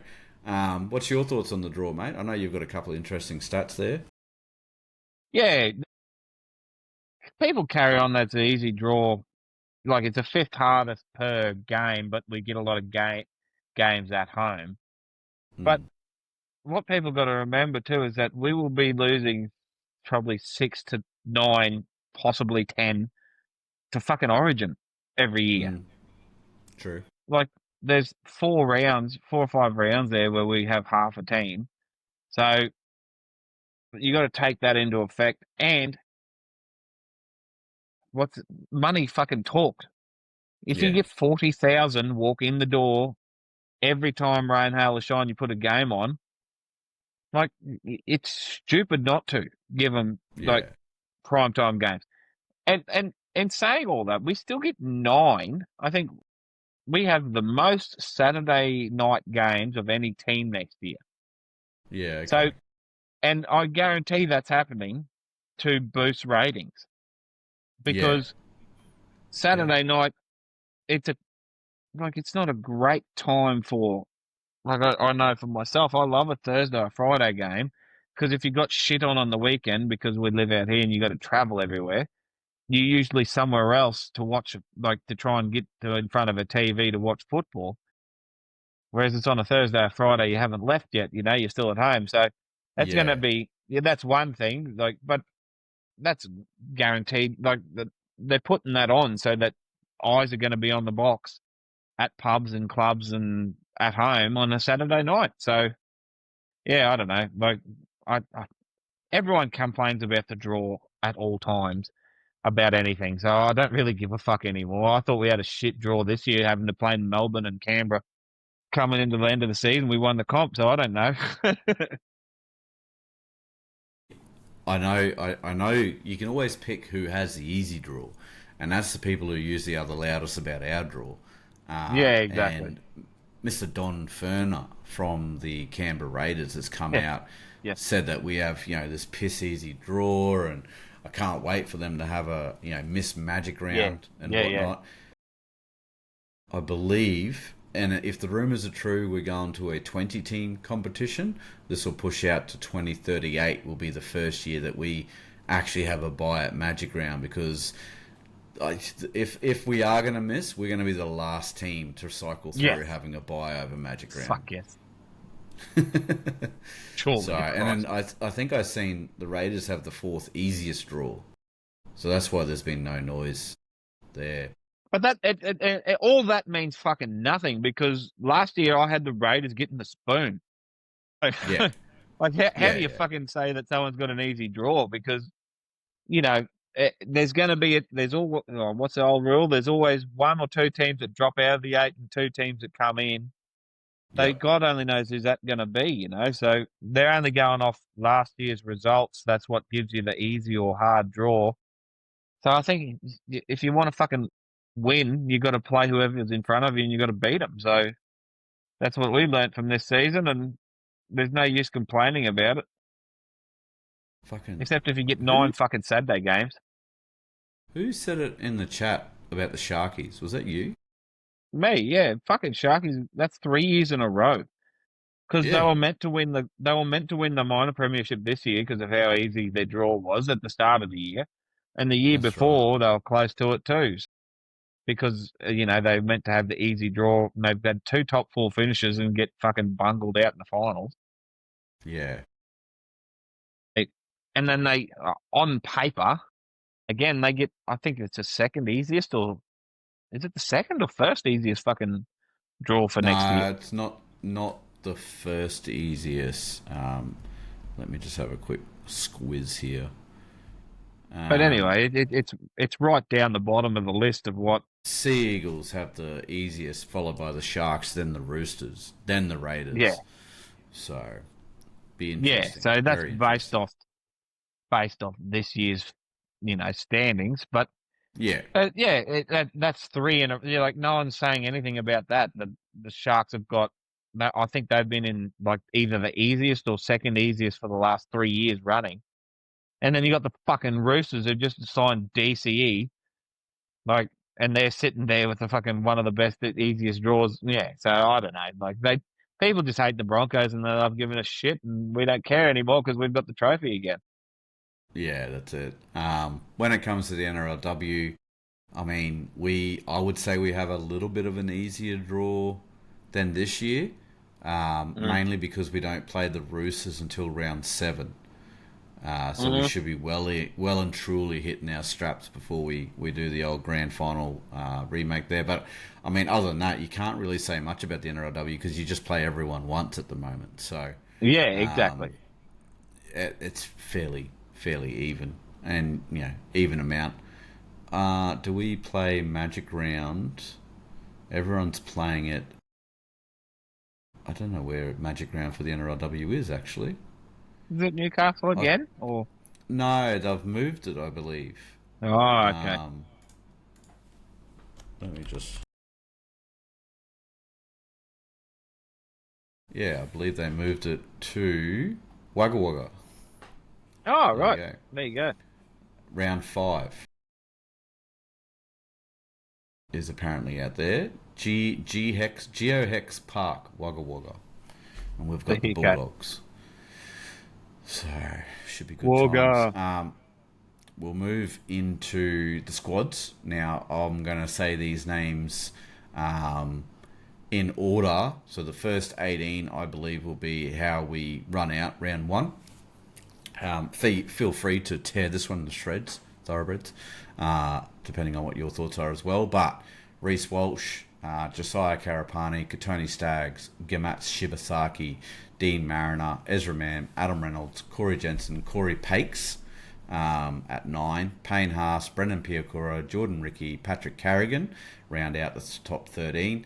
what's your thoughts on the draw, mate? I know you've got a couple of interesting stats there. Yeah. People carry on that's an easy draw. Like it's the fifth hardest per game, but we get a lot of games at home. But Hmm. what people got to remember too is that we will be losing probably 6 to 9, possibly 10 to fucking Origin every year. Mm, true. Like there's 4 or 5 rounds there where we have half a team. So you got to take that into effect. And what's money fucking talks. If you Yeah. get 40,000 walk in the door every time rain, hail, or shine, you put a game on, like it's stupid not to give them like Yeah. primetime games. And saying all that, we still get 9. I think we have the most Saturday night games of any team next year. Yeah. So, Okay. and I guarantee that's happening to boost ratings Yeah. because Yeah. Saturday night, it's a like it's not a great time for like I know for myself, I love a Thursday or Friday game because if you got shit on the weekend because we live out here and you got to travel everywhere, you're usually somewhere else to watch, like to try and get to in front of a TV to watch football. Whereas it's on a Thursday or Friday, you haven't left yet. You know, you're still at home, so that's going to Yeah. be that's one thing. Like, but that's guaranteed. Like they're putting that on so that eyes are going to be on the box at pubs and clubs and at home on a Saturday night. So yeah, I don't know. Like I everyone complains about the draw at all times about anything, so I don't really give a fuck anymore. I thought we had a shit draw this year, having to play in Melbourne and Canberra coming into the end of the season. We won the comp, so I don't know. I know. I know. You can always pick who has the easy draw, and that's the people who usually are the loudest about our draw. Yeah, exactly. And Mr. Don Ferner from the Canberra Raiders has come Yeah, out, yeah, said that we have this piss easy draw, and I can't wait for them to have a miss magic yeah, round and yeah, yeah. whatnot. I believe, and if the rumours are true, we're going to a 20-team competition. This will push out to 2038. Will be the first year that we actually have a bye at Magic Round because if we are going to miss, we're going to be the last team to cycle through Yes. having a bye over Magic Round. Fuck yes. So, Surely, and Christ. then I think I've seen the Raiders have the fourth easiest draw. So that's why there's been no noise there. But that all that means fucking nothing because last year I had the Raiders getting the spoon. Like, Yeah, like how yeah, do you yeah, fucking say that someone's got an easy draw? Because there's going to be there's all what's the old rule? There's always one or two teams that drop out of the 8 and two teams that come in. So yep. God only knows who's that going to be, So they're only going off last year's results. That's what gives you the easy or hard draw. So I think if you want to fucking win, you got to play whoever's in front of you and you got to beat them. So that's what we learnt from this season, and there's no use complaining about it, Fucking except if you get who 9 fucking Saturday games. who said it in the chat about the Sharkies? Was that you? Me, yeah, fucking Sharkies. That's 3 years in a row because they Yeah, were meant to win the minor premiership this year because of how easy their draw was at the start of the year, and the year that's right. before they were close to it too. Because they meant to have the easy draw. And they've had 2 top 4 finishes and get fucking bungled out in the finals. Yeah. And then they, on paper, again they get. I think it's the second easiest, or is it the second or first easiest fucking draw for next year? No, it's not the first easiest. Let me just have a quick squiz here. But Um, anyway, it's right down the bottom of the list of what. Sea Eagles have the easiest, followed by the Sharks, then the Roosters, then the Yeah, Raiders. So, be yeah. interesting. So that's Very interesting. based off this year's standings, but. Yeah. Yeah, that's 3 and like no one's saying anything about that. The Sharks have got that. I think they've been in like either the easiest or second easiest for the last 3 years running. And then you got the fucking Roosters who just signed DCE, like, and they're sitting there with the fucking one of the best, easiest draws. Yeah, so I don't know. Like people just hate the Broncos and they've given us shit, and we don't care anymore because we've got the trophy again. Yeah, that's it. When it comes to the NRLW, I mean, I would say we have a little bit of an easier draw than this year, Mm. mainly because we don't play the Roosters until round 7. So we Mm-hmm. should be well and truly hitting our straps before we do the old grand final remake there. But I mean, other than that, you can't really say much about the NRLW because you just play everyone once at the moment. So Yeah, exactly. um, it's fairly even, and even amount. Do we play Magic Round? Everyone's playing it. I don't know where Magic Round for the NRLW is actually. Is it Newcastle I, again? Or no, they've moved it, I believe. oh, okay. Um, Let me just. Yeah, I believe they moved it to Wagga Wagga. Oh, There you right. go. There you go. Round 5 is apparently out there. Geohex Park, Wagga Wagga. And we've There got the you go. Bulldogs. So, should be good times. Wagga. We'll move into the squads. Now, I'm going to say these names in order. So, the first 18, I believe, will be how we run out round 1. Feel free to tear this one to shreds, thoroughbreds, depending on what your thoughts are as well. But Reece Walsh, Josiah Karapani, Katoni Staggs, Gamats Shibasaki, Dean Mariner, Ezra Mam, Adam Reynolds, Corey Jensen, Corey Pakes at 9, Payne Haas, Brendan Piakura, Jordan Ricky, Patrick Carrigan round out the top 13.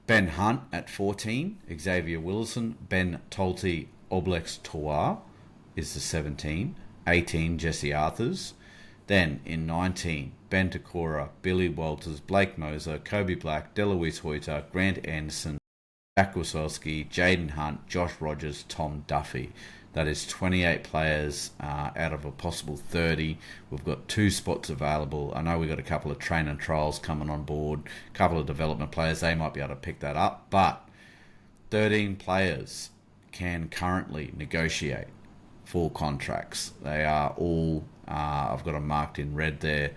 Ben Hunt at 14, Xavier Willison, Ben Tolte, Oblex Toa is the 17, 18 Jesse Arthurs. Then in 19, Ben Takora, Billy Walters, Blake Moser, Kobe Black, Deloise Hoyter, Grant Anderson, Jack Wasowski, Jaden Hunt, Josh Rogers, Tom Duffy. That is 28 players out of a possible 30. We've got 2 spots available. I know we've got a couple of train and trials coming on board, a couple of development players. They might be able to pick that up. But 13 players can currently negotiate for contracts. They are all, I've got them marked in red there,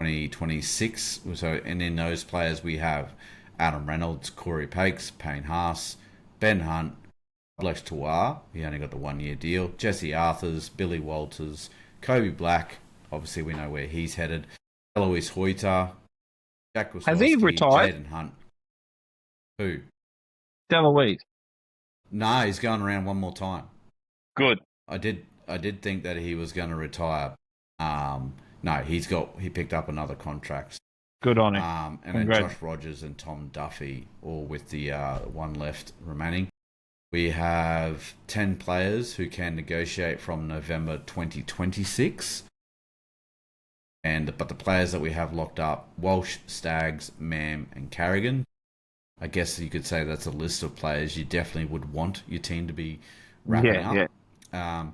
2026. So, and in those players we have Adam Reynolds, Corey Pakes, Payne Haas, Ben Hunt, Blex Toa, he only got the 1 year deal, Jesse Arthurs, Billy Walters, Kobe Black, obviously we know where he's headed, Eloise Hoyter, Jack Has he Wasowski, retired? Jaden Hunt. Who? Deloise. Nah, he's going around one more time. Good. I did think that he was going to retire. No, he picked up another contract. Good on him. And then Josh Rogers and Tom Duffy, all with the one left remaining. We have 10 players who can negotiate from November 2026. But the players that we have locked up, Walsh, Staggs, Mam, and Carrigan. I guess you could say that's a list of players you definitely would want your team to be wrapping up. Yeah.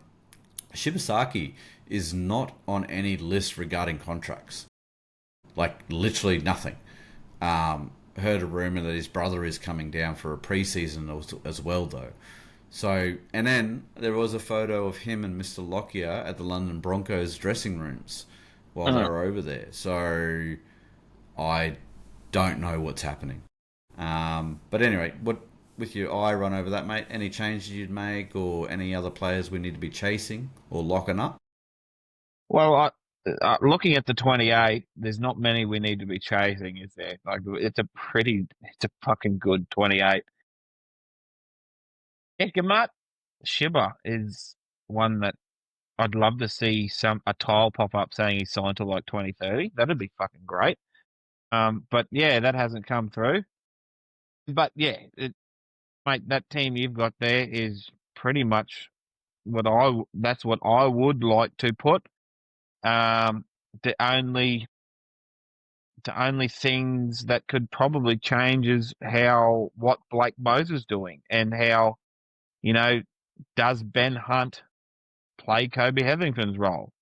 Shibasaki is not on any list regarding contracts. Like, literally nothing. Heard a rumour that his brother is coming down for a pre-season as well, though. So, and then there was a photo of him and Mr. Lockyer at the London Broncos dressing rooms while they were over there. So, I don't know what's happening. But anyway, with your eye run over that, mate, any changes you'd make or any other players we need to be chasing or locking up? Well, looking at the 28, there's not many we need to be chasing, is there? Like, it's a fucking good 28. Gamat Shiba is one that I'd love to see a tile pop up saying he's signed to like 2030. That'd be fucking great. But yeah, that hasn't come through. But yeah, mate, that team you've got there is pretty much that's what I would like to put. The only things that could probably change is what Blake Moser's doing and how, does Ben Hunt play Kobe Hetherington's role?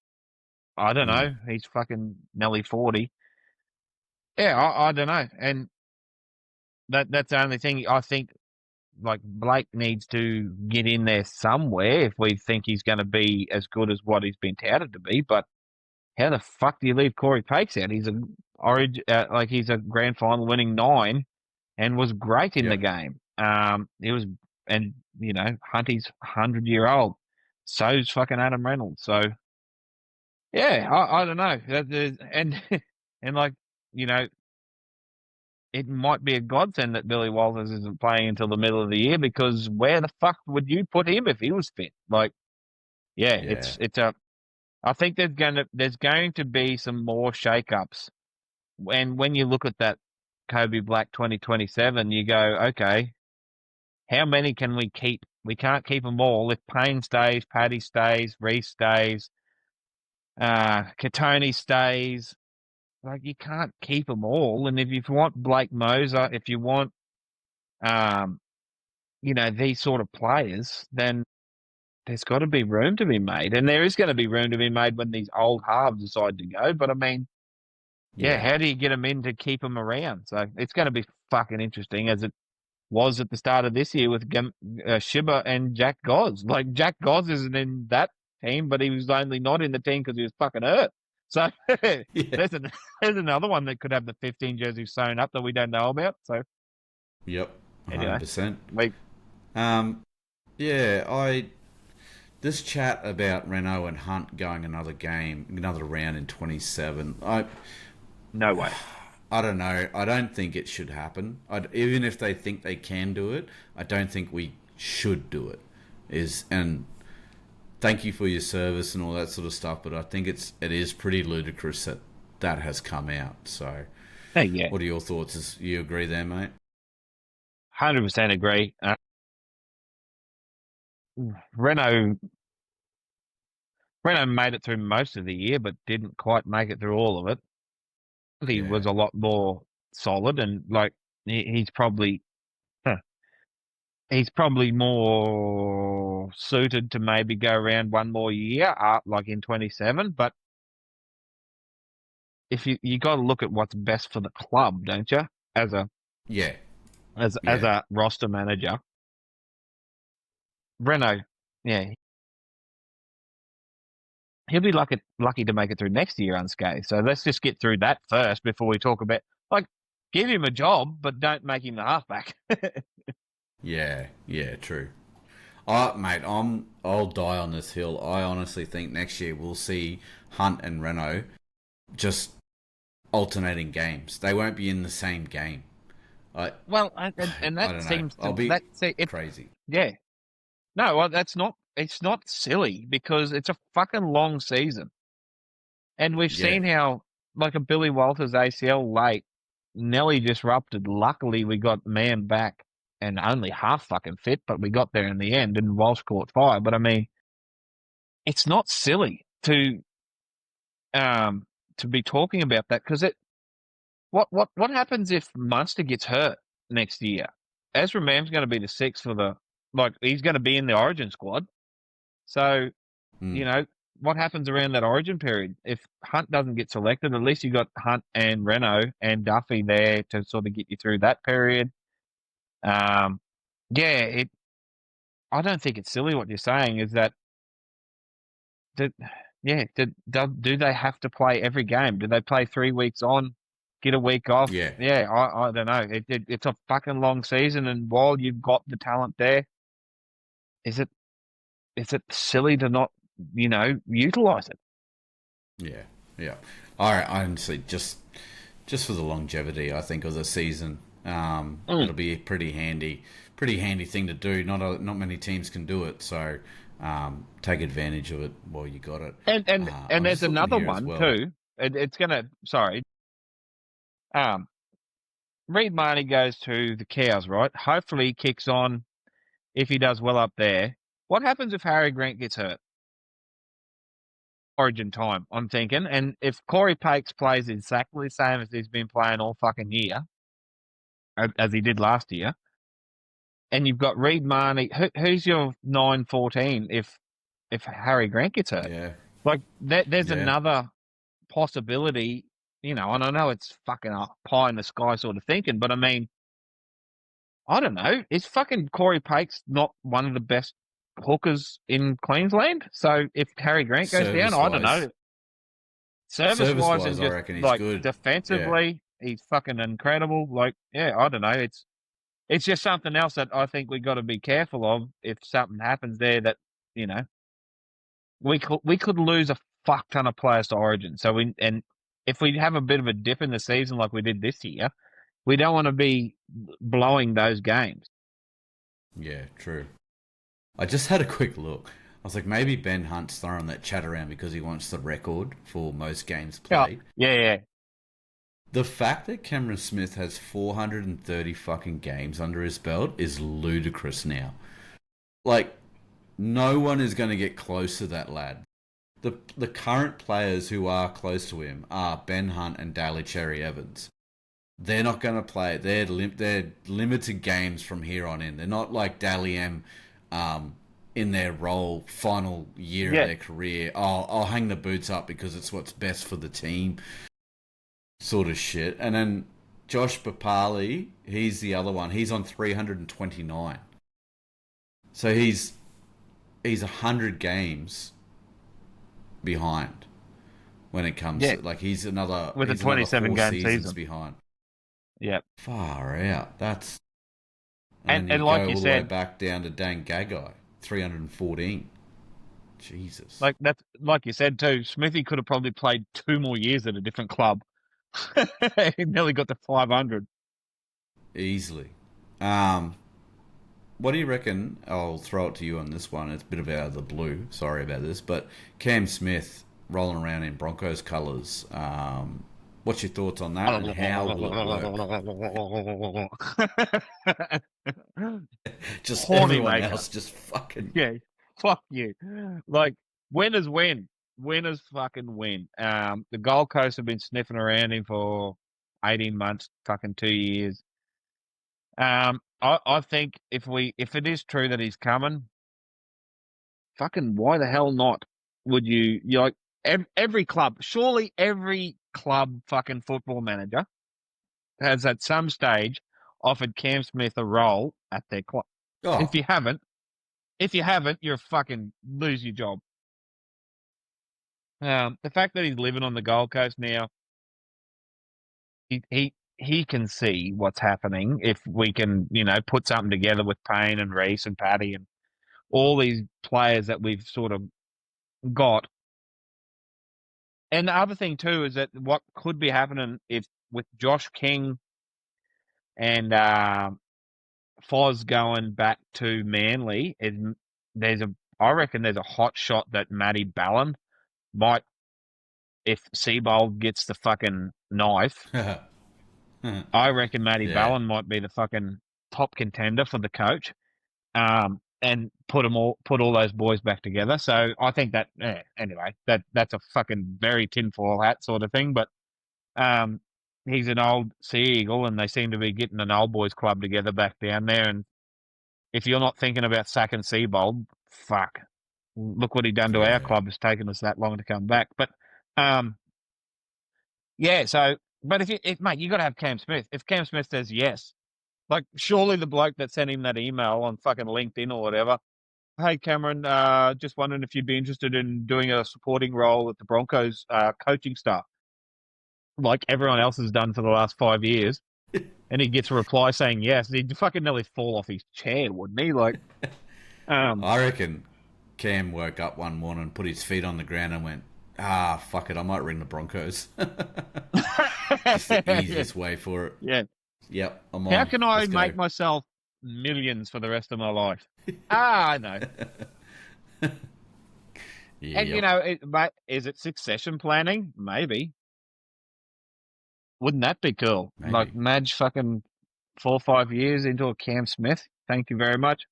I don't know. He's fucking nearly 40. Yeah, I don't know. And that's the only thing I think. Like, Blake needs to get in there somewhere if we think he's going to be as good as what he's been touted to be. But how the fuck do you leave Corey Pakes out? He's he's a grand final winning 9 and was great in the game. Hunty's 100-year-old. So's fucking Adam Reynolds. So yeah, I don't know. And and like, it might be a godsend that Billy Walters isn't playing until the middle of the year, because where the fuck would you put him if he was fit? Like, it's I think there's going to be some more shake-ups. And when you look at that Kobe Black 2027, you go, okay, how many can we keep? We can't keep them all. If Payne stays, Paddy stays, Reese stays, Katoni stays, like you can't keep them all. And if you want Blake Moser, if you want, um, these sort of players, then there's got to be room to be made. And there is going to be room to be made when these old halves decide to go. But I mean, yeah, Yeah. how do you get them in to keep them around? So it's going to be fucking interesting as it was at the start of this year with Shibba and Jack Goz. Like Jack Goz isn't in that team, but he was only not in the team because he was fucking hurt. So Yeah. there's there's another one that could have the 15 jersey sewn up that we don't know about. So Yep. anyway, 100%. we Um, yeah, this chat about Renault and Hunt going another round in 27. no way. I don't know. I don't think it should happen. Even if they think they can do it, I don't think we should do it. And thank you for your service and all that sort of stuff, but I think it is pretty ludicrous that has come out. So, Hey, yeah, what are your thoughts? You agree there, mate? 100% agree. Renault Renault made it through most of the year, but didn't quite make it through all of it. He Yeah. was a lot more solid, and like he's probably huh, he's probably more suited to maybe go around one more year, like in 27. But if you got to look at what's best for the club, don't you? As a Yeah. as Yeah. a roster manager, Renault, yeah, he'll be lucky to make it through next year unscathed. So let's just get through that first before we talk about like give him a job, but don't make him the halfback. Yeah. Yeah. True. Mate, I'll die on this hill. I honestly think next year we'll see Hunt and Renault just alternating games. They won't be in the same game. I Well, and I that don't know. seems I'll to be that see it. crazy. Yeah, no, well, that's not. It's not silly because it's a fucking long season, and we've Yeah. seen how like a Billy Walters ACL late, Nelly disrupted. Luckily, we got man back and only half fucking fit, but we got there in the end, and Walsh caught fire. But I mean, it's not silly um to be talking about that because it. What happens if Munster gets hurt next year? Ezra Mam's going to be the sixth for the like. He's going to be in the Origin squad. So, Mm. you know, what happens around that Origin period? If Hunt doesn't get selected, at least you got Hunt and Renault and Duffy there to sort of get you through that period. Um, yeah, I don't think it's silly what you're saying. Is that yeah? Do they have to play every game? Do they play 3 weeks on, get a week off? Yeah. Yeah, I don't know. It's a fucking long season, and while you've got the talent there, is it silly to not utilize it? Yeah. Yeah. I honestly just for the longevity, I think of the season, Mm. it'll be a pretty handy thing to do. Not many teams can do it, so take advantage of it while you got it. And I'm there's just looking another here as one well. too. It's gonna sorry. Um, Reed Marnie goes to the Cows, right? Hopefully, he kicks on if he does well up there. What happens if Harry Grant gets hurt? Origin time, I'm thinking. And if Corey Pakes plays exactly the same as he's been playing all fucking year, as he did last year, and you've got Reed Marnie, who's your 9-14 if Harry Grant gets hurt? Yeah. Like there's Yeah. another possibility, and I know it's fucking a pie in the sky sort of thinking, but I mean, I don't know. Is fucking Corey Pakes not one of the best hookers in Queensland? So if Harry Grant goes down, Service I don't wise, know. Service wise and I just reckon he's like good. Yeah. defensively, he's fucking incredible. Like, yeah, I don't know. It's just something else that I think we got to be careful of if something happens there that you know we could lose a fuck ton of players to Origin. So if we have a bit of a dip in the season like we did this year, we don't want to be blowing those games. Yeah. True. I just had a quick look. was like, maybe Ben Hunt's throwing that chat around because he wants the record for most games Yeah, played. yeah. The fact that Cameron Smith has 430 fucking games under his belt is ludicrous now. Like, no one is going to get close to that lad. The current players who are close to him are Ben Hunt and Daly Cherry Evans. They're not going to play. They're limited games from here on in. They're not like Dally M, in their role, final year of Yeah. their career. Oh, I'll hang the boots up because it's what's best for the team, sort of shit. And then Josh Papali, he's the other one. He's on 329. So he's 100 games behind when it comes Yeah. to, like, he's another With a he's another 27 four game seasons season. behind. Yeah. Far out. That's And and then and you like go you all the way said, back down to Dan Gagai, 314. Jesus. like you said too, Smithy could have probably played 2 more years at a different club. He nearly got to 500. Easily. What do you reckon? I'll throw it to you on this one. It's a bit of out of the blue. Sorry about this, but Cam Smith rolling around in Broncos colours. What's your thoughts on that, and how will it work? Just Horny everyone maker. else just fucking. Yeah. Fuck you. Like, winners win. Winners fucking win. The Gold Coast have been sniffing around him for 18 months, fucking 2 years. I think if it is true that he's coming, fucking why the hell not? Would you like every club? Surely every club fucking football manager has at some stage offered Cam Smith a role at their club. If Oh, you haven't, if you haven't, you're fucking lose your job. The fact that he's living on the Gold Coast now, he can see what's happening if we can, put something together with Payne and Reese and Paddy and all these players that we've sort of got. And the other thing too is that what could be happening if with Josh King and Foz going back to Manly is I reckon there's a hot shot that Matty Ballon might, if Seabold gets the fucking knife, I reckon Matty yeah, Ballon might be the fucking top contender for the coach. And put all those boys back together. So I think that anyway, that's a fucking very tinfoil hat sort of thing. But um, he's an old Sea Eagle, and they seem to be getting an old boys club together back down there. And if you're not thinking about sacking Seabold, fuck, look what he done to our yeah, club. It's taken us that long to come back. But um, yeah. So, but if mate, you got to have Cam Smith. If Cam Smith says yes, like surely the bloke that sent him that email on fucking LinkedIn or whatever. Hey Cameron, just wondering if you'd be interested in doing a supporting role at the Broncos coaching staff, like everyone else has done for the last 5 years. And he gets a reply saying yes. He'd fucking nearly fall off his chair, wouldn't he? Like, um, I reckon Cam woke up one morning, put his feet on the ground, and went, "Ah, fuck it, I might ring the Broncos." Just the easiest way for it. yeah. Yep, I'm How on. can I Let's go. make myself millions for the rest of my life? I know. And Yep. mate, is it succession planning? Maybe. Wouldn't that be cool? Like Maybe. Madge fucking 4 or 5 years into a Cam Smith. Thank you very much.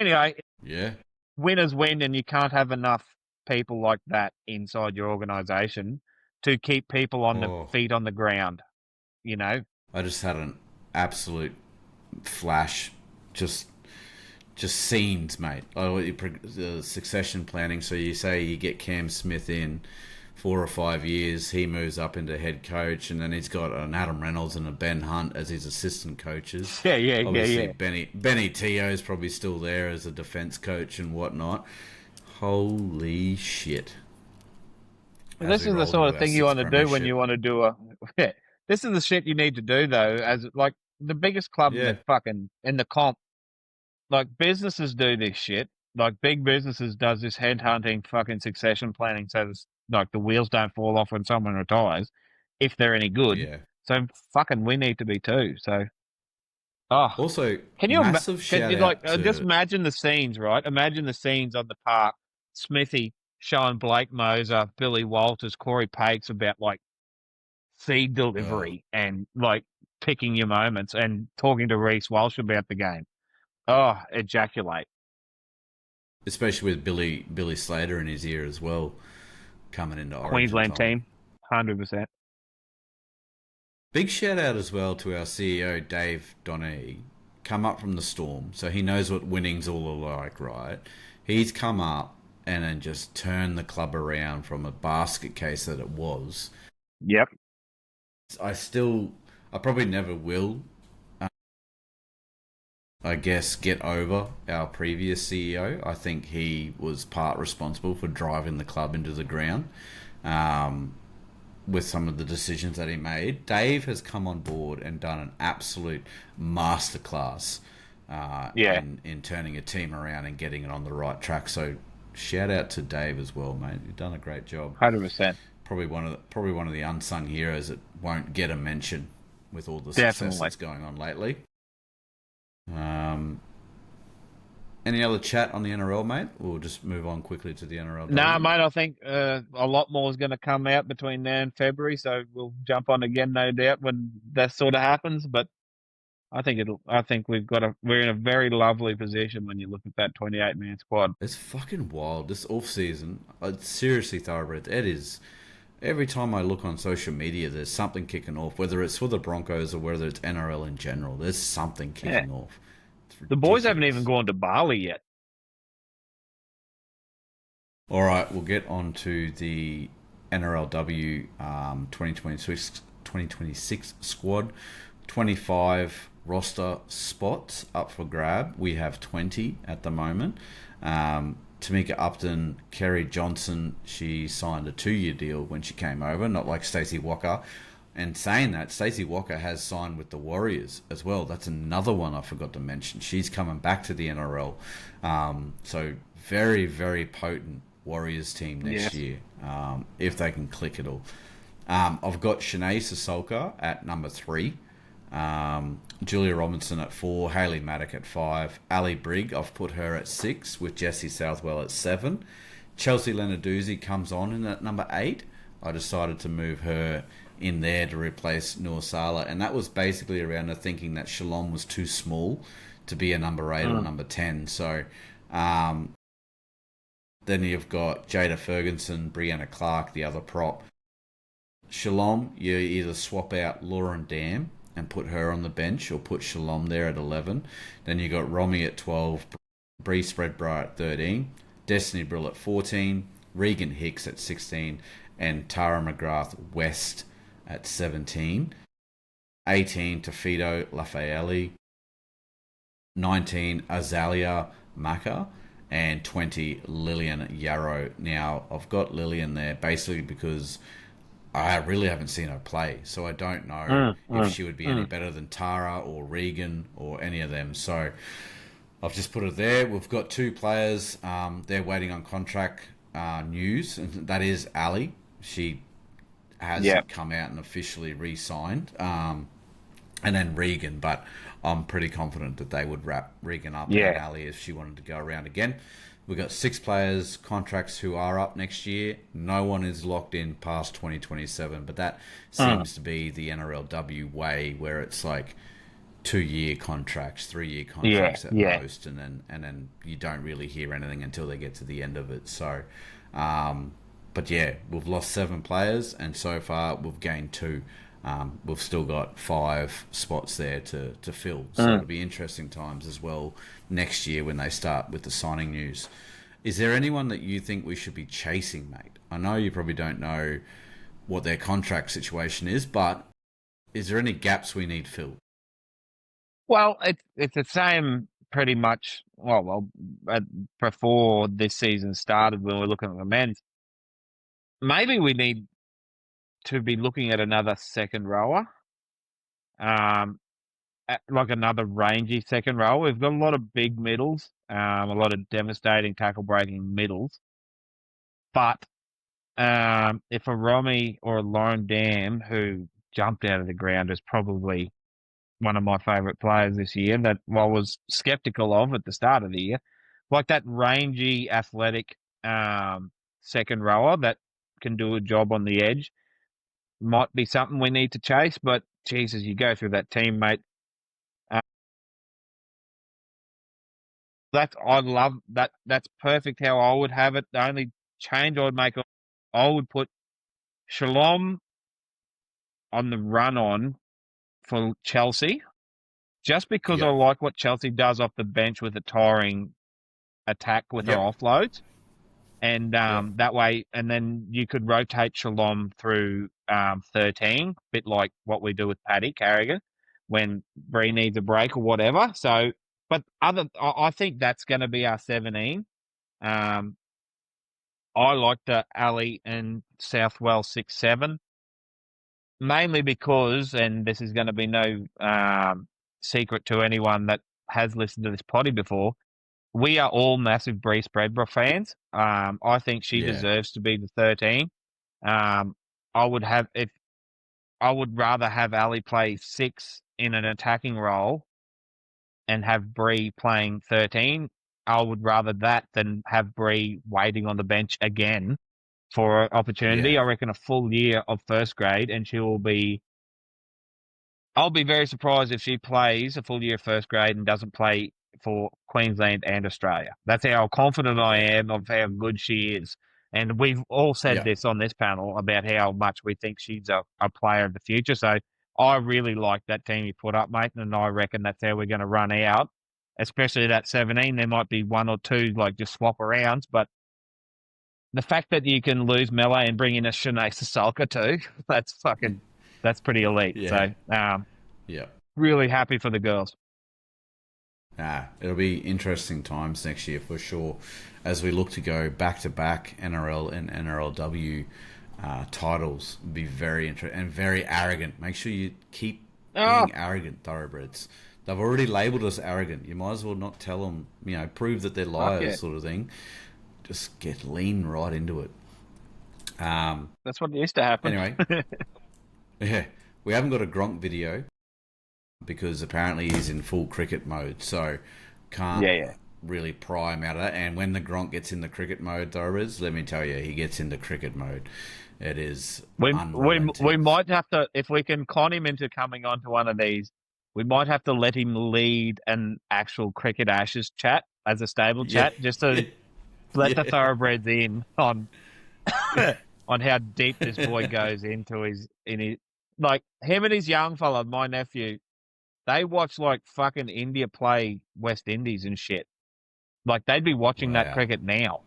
Anyway, Yeah. winners win, and you can't have enough people like that inside your organisation to keep people on the Oh, feet on the ground. You know, I just had an absolute flash. Just scenes, mate. Oh, succession planning. So you say you get Cam Smith in 4 or 5 years, he moves up into head coach, and then he's got an Adam Reynolds and a Ben Hunt as his assistant coaches. Obviously, yeah. Benny Teo is probably still there as a defense coach and whatnot. Holy shit! As This we is the roll sort into of our thing you sixth want to do when you premiership. want to do a. Yeah, this is the shit you need to do though. As like the biggest club in Yeah, the comp, like businesses do this shit. Like big businesses does this headhunting, fucking succession planning, so like the wheels don't fall off when someone retires, if they're any good. yeah. So fucking we need to be too. So oh, Also, can you massive can shout you like out just to imagine the scenes, right? Imagine the scenes on the park Smithy showing Blake Moser, Billy Walters, Corey Pates about like feed Oh, delivery and like picking your moments and talking to Reece Walsh about the game. Oh, ejaculate. especially with Billy Slater in his ear as well, coming into Origin Queensland time. team, 100%. Big shout out as well to our CEO Dave Donny. Come up from the storm, so he knows what winning's all like, right? He's come up and then just turned the club around from a basket case that it was. Yep. I probably never will, I guess, get over our previous CEO. I think he was part responsible for driving the club into the ground. Um, with some of the decisions that he made. Dave has come on board and done an absolute masterclass Yeah. in turning a team around and getting it on the right track. So shout out to Dave as well, mate. You've done a great job. 100%. Probably one of the unsung heroes that won't get a mention with all the success Definitely. that's going on lately. Um, any other chat on the NRL, mate? We'll just move on quickly to the Nah, NRLW. mate, I think a lot more is going to come out between now and February, so we'll jump on again, no doubt, when that sort of happens. But I think we're in a very lovely position when you look at that 28-man squad. It's fucking wild. This off season, seriously, thoroughbred. It is. Every time I look on social media, there's something kicking off. Whether it's for the Broncos or whether it's NRL in general, there's something Yeah, kicking off. It's the boys haven't even ridiculous. gone to Bali yet. All right, we'll get on to the NRLW 2026 squad. 25 roster spots up for grab. We have 20 at the moment. Tamika Upton, Kerry Johnson, she signed a 2-year deal when she came over, not like Stacey Walker. And saying that, Stacey Walker has signed with the Warriors as well. That's another one I forgot to mention. She's coming back to the NRL. So very, very potent Warriors team next Yes. year, if they can click it all. I've got Shanae Sissoko at number 3. Julia Robinson at 4, Hayley Maddock at 5, Ali Brigg, I've put her at 6 with Jessie Southwell at 7. Chelsea Lenarduzzi comes on in at number 8. I decided to move her in there to replace Nuasala, and that was basically around the thinking that Shalom was too small to be a number 8 or Mm. number 10. So um, then you've got Jada Ferguson, Brianna Clark, the other prop. Shalom, you either swap out Lauren Dam and put her on the bench or put Shalom there at 11. Then you got Romy at 12, Bree Spreadbright at 13, Destiny Brill at 14, Regan Hicks at 16, and Tara McGrath West at 17. 18, Tafido Lafaeli. 19, Azalea Maka. And 20, Lillian Yarrow. Now, I've got Lillian there basically because I really haven't seen her play, so I don't know Mm, if mm, she would be any mm. better than Tara or Regan or any of them. So I've just put it there. We've got 2 players. They're waiting on contract news, and that is Ali. She Yeah, hasn't come out and officially re-signed. And then Regan, but I'm pretty confident that they would wrap Regan up and yeah, Ali if she wanted to go around again. We've got 6 players contracts who are up next year. No one is locked in past 2027, but that mm. seems to be the NRLW way, where it's like 2-year contracts, 3-year Yeah, contracts at yeah. most, and then you don't really hear anything until they get to the end of it. So, um, but yeah, we've lost 7 players, and so far we've gained 2. We've still got 5 spots there to fill. So Mm. it'll be interesting times as well next year when they start with the signing news. Is there anyone that you think we should be chasing, mate? I know you probably don't know what their contract situation is, but is there any gaps we need filled? Well, it's the same pretty much. Uh, Before this season started, when we're looking at the men's, maybe we need to be looking at another second rower, um, like another rangy second rower. We've got a lot of big middles, a lot of devastating tackle breaking middles, but if a Romy or a Lauren Dam who jumped out of the ground is probably one of my favourite players this year that I was skeptical of at the start of the year. Like that rangy, athletic second rower that can do a job on the edge. Might be something we need to chase, but Jesus, you go through that team, mate. I love that. That's perfect how I would have it. The only change I would make, I would put Shalom on the run on for Chelsea, just because I Yep. like what Chelsea does off the bench with a tiring attack with her Yep. offloads. And Yep. that way, and then you could rotate Shalom through 13, bit like what we do with Paddy Carrigan when Bree needs a break or whatever. So, but I think that's going to be our 17. Um, I like the Ali and Southwell 6-7, mainly because, and this is going to be no secret to anyone that has listened to this potty before, we are all massive Bree Spreadborough fans. I think she Yeah. deserves to be the 13. Um, I would have if I would rather have Ali play 6 in an attacking role and have Bree playing 13. I would rather that than have Bree waiting on the bench again for an opportunity. Yeah. I reckon a full year of first grade, and she will be. I'll be very surprised if she plays a full year of first grade and doesn't play for Queensland and Australia. That's how confident I Yeah. am of how good she is. And we've all said Yeah. this on this panel about how much we think she's a player of the future. So I really like that team you put up, mate, and I reckon that's how we're going to run out, especially that 17. There might be one or two, like, just swap arounds, but the fact that you can lose Melee and bring in a Shanae Sasalka too, that's pretty elite. Yeah. So, Yeah. really happy for the girls. It'll be interesting times next year for sure, as we look to go back to back NRL and NRLW titles. Be very interesting and very arrogant. Make sure you keep Oh, being arrogant, thoroughbreds. They've already labelled us arrogant. You might as well not tell them. Prove that they're fuck liars, yeah. sort of thing. Just lean right into it. That's what used to happen. Anyway, yeah, we haven't got a Gronk video because apparently he's in full cricket mode, so can't Yeah. really pry him out of that. And when the Gronk gets in the cricket mode, Thoroughbreds, let me tell you, he gets into cricket mode. It is We unrelenting. might have to, if we can con him into coming onto one of these, we might have to let him lead an actual cricket ashes chat as a stable Yeah, chat, just to let the yeah, thoroughbreds in on yeah, on how deep this boy goes into his like him and his young fella, my nephew. They watch like fucking India play West Indies and shit. Like they'd be watching that wow. cricket now.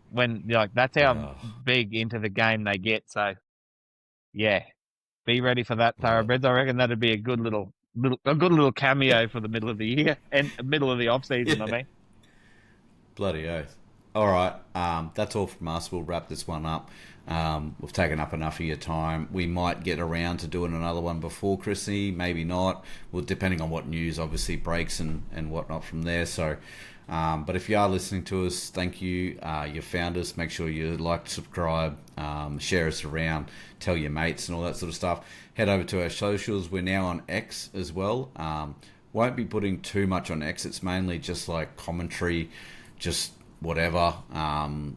When like that's how Oh, big into the game they get. So yeah, be ready for that, love it. thoroughbreds. I reckon that'd be a good little cameo for the middle of the year and middle of the off season. I Yeah, mean, bloody oath. All right, that's all from us. We'll wrap this one up. We've taken up enough of your time. We might get around to doing another one before Chrissy, maybe not. Well, depending on what news obviously breaks and whatnot from there. So, but if you are listening to us, thank you. You found us. Make sure you like, subscribe, share us around, tell your mates and all that sort of stuff. Head over to our socials. We're now on X as well. Won't be putting too much on X. It's mainly just like commentary, just whatever,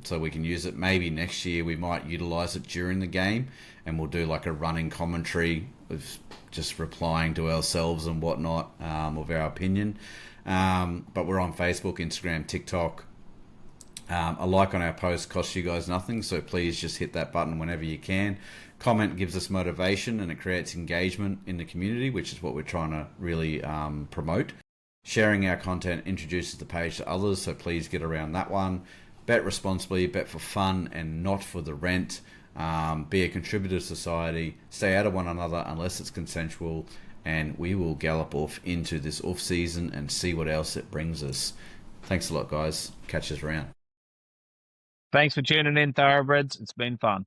so we can use it. Maybe next year we might utilize it during the game, and we'll do like a running commentary of just replying to ourselves and whatnot, of our opinion. But we're on Facebook, Instagram, TikTok. A like on our post costs you guys nothing, so please just hit that button whenever you can. Comment gives us motivation and it creates engagement in the community, which is what we're trying to really promote. Sharing our content introduces the page to others, so please get around that one. Bet responsibly, bet for fun and not for the rent. Be a contributor to society. Stay out of one another unless it's consensual. And we will gallop off into this off season and see what else it brings us. Thanks a lot, guys. Catch us around. thanks for tuning in, thoroughbreds. It's been fun.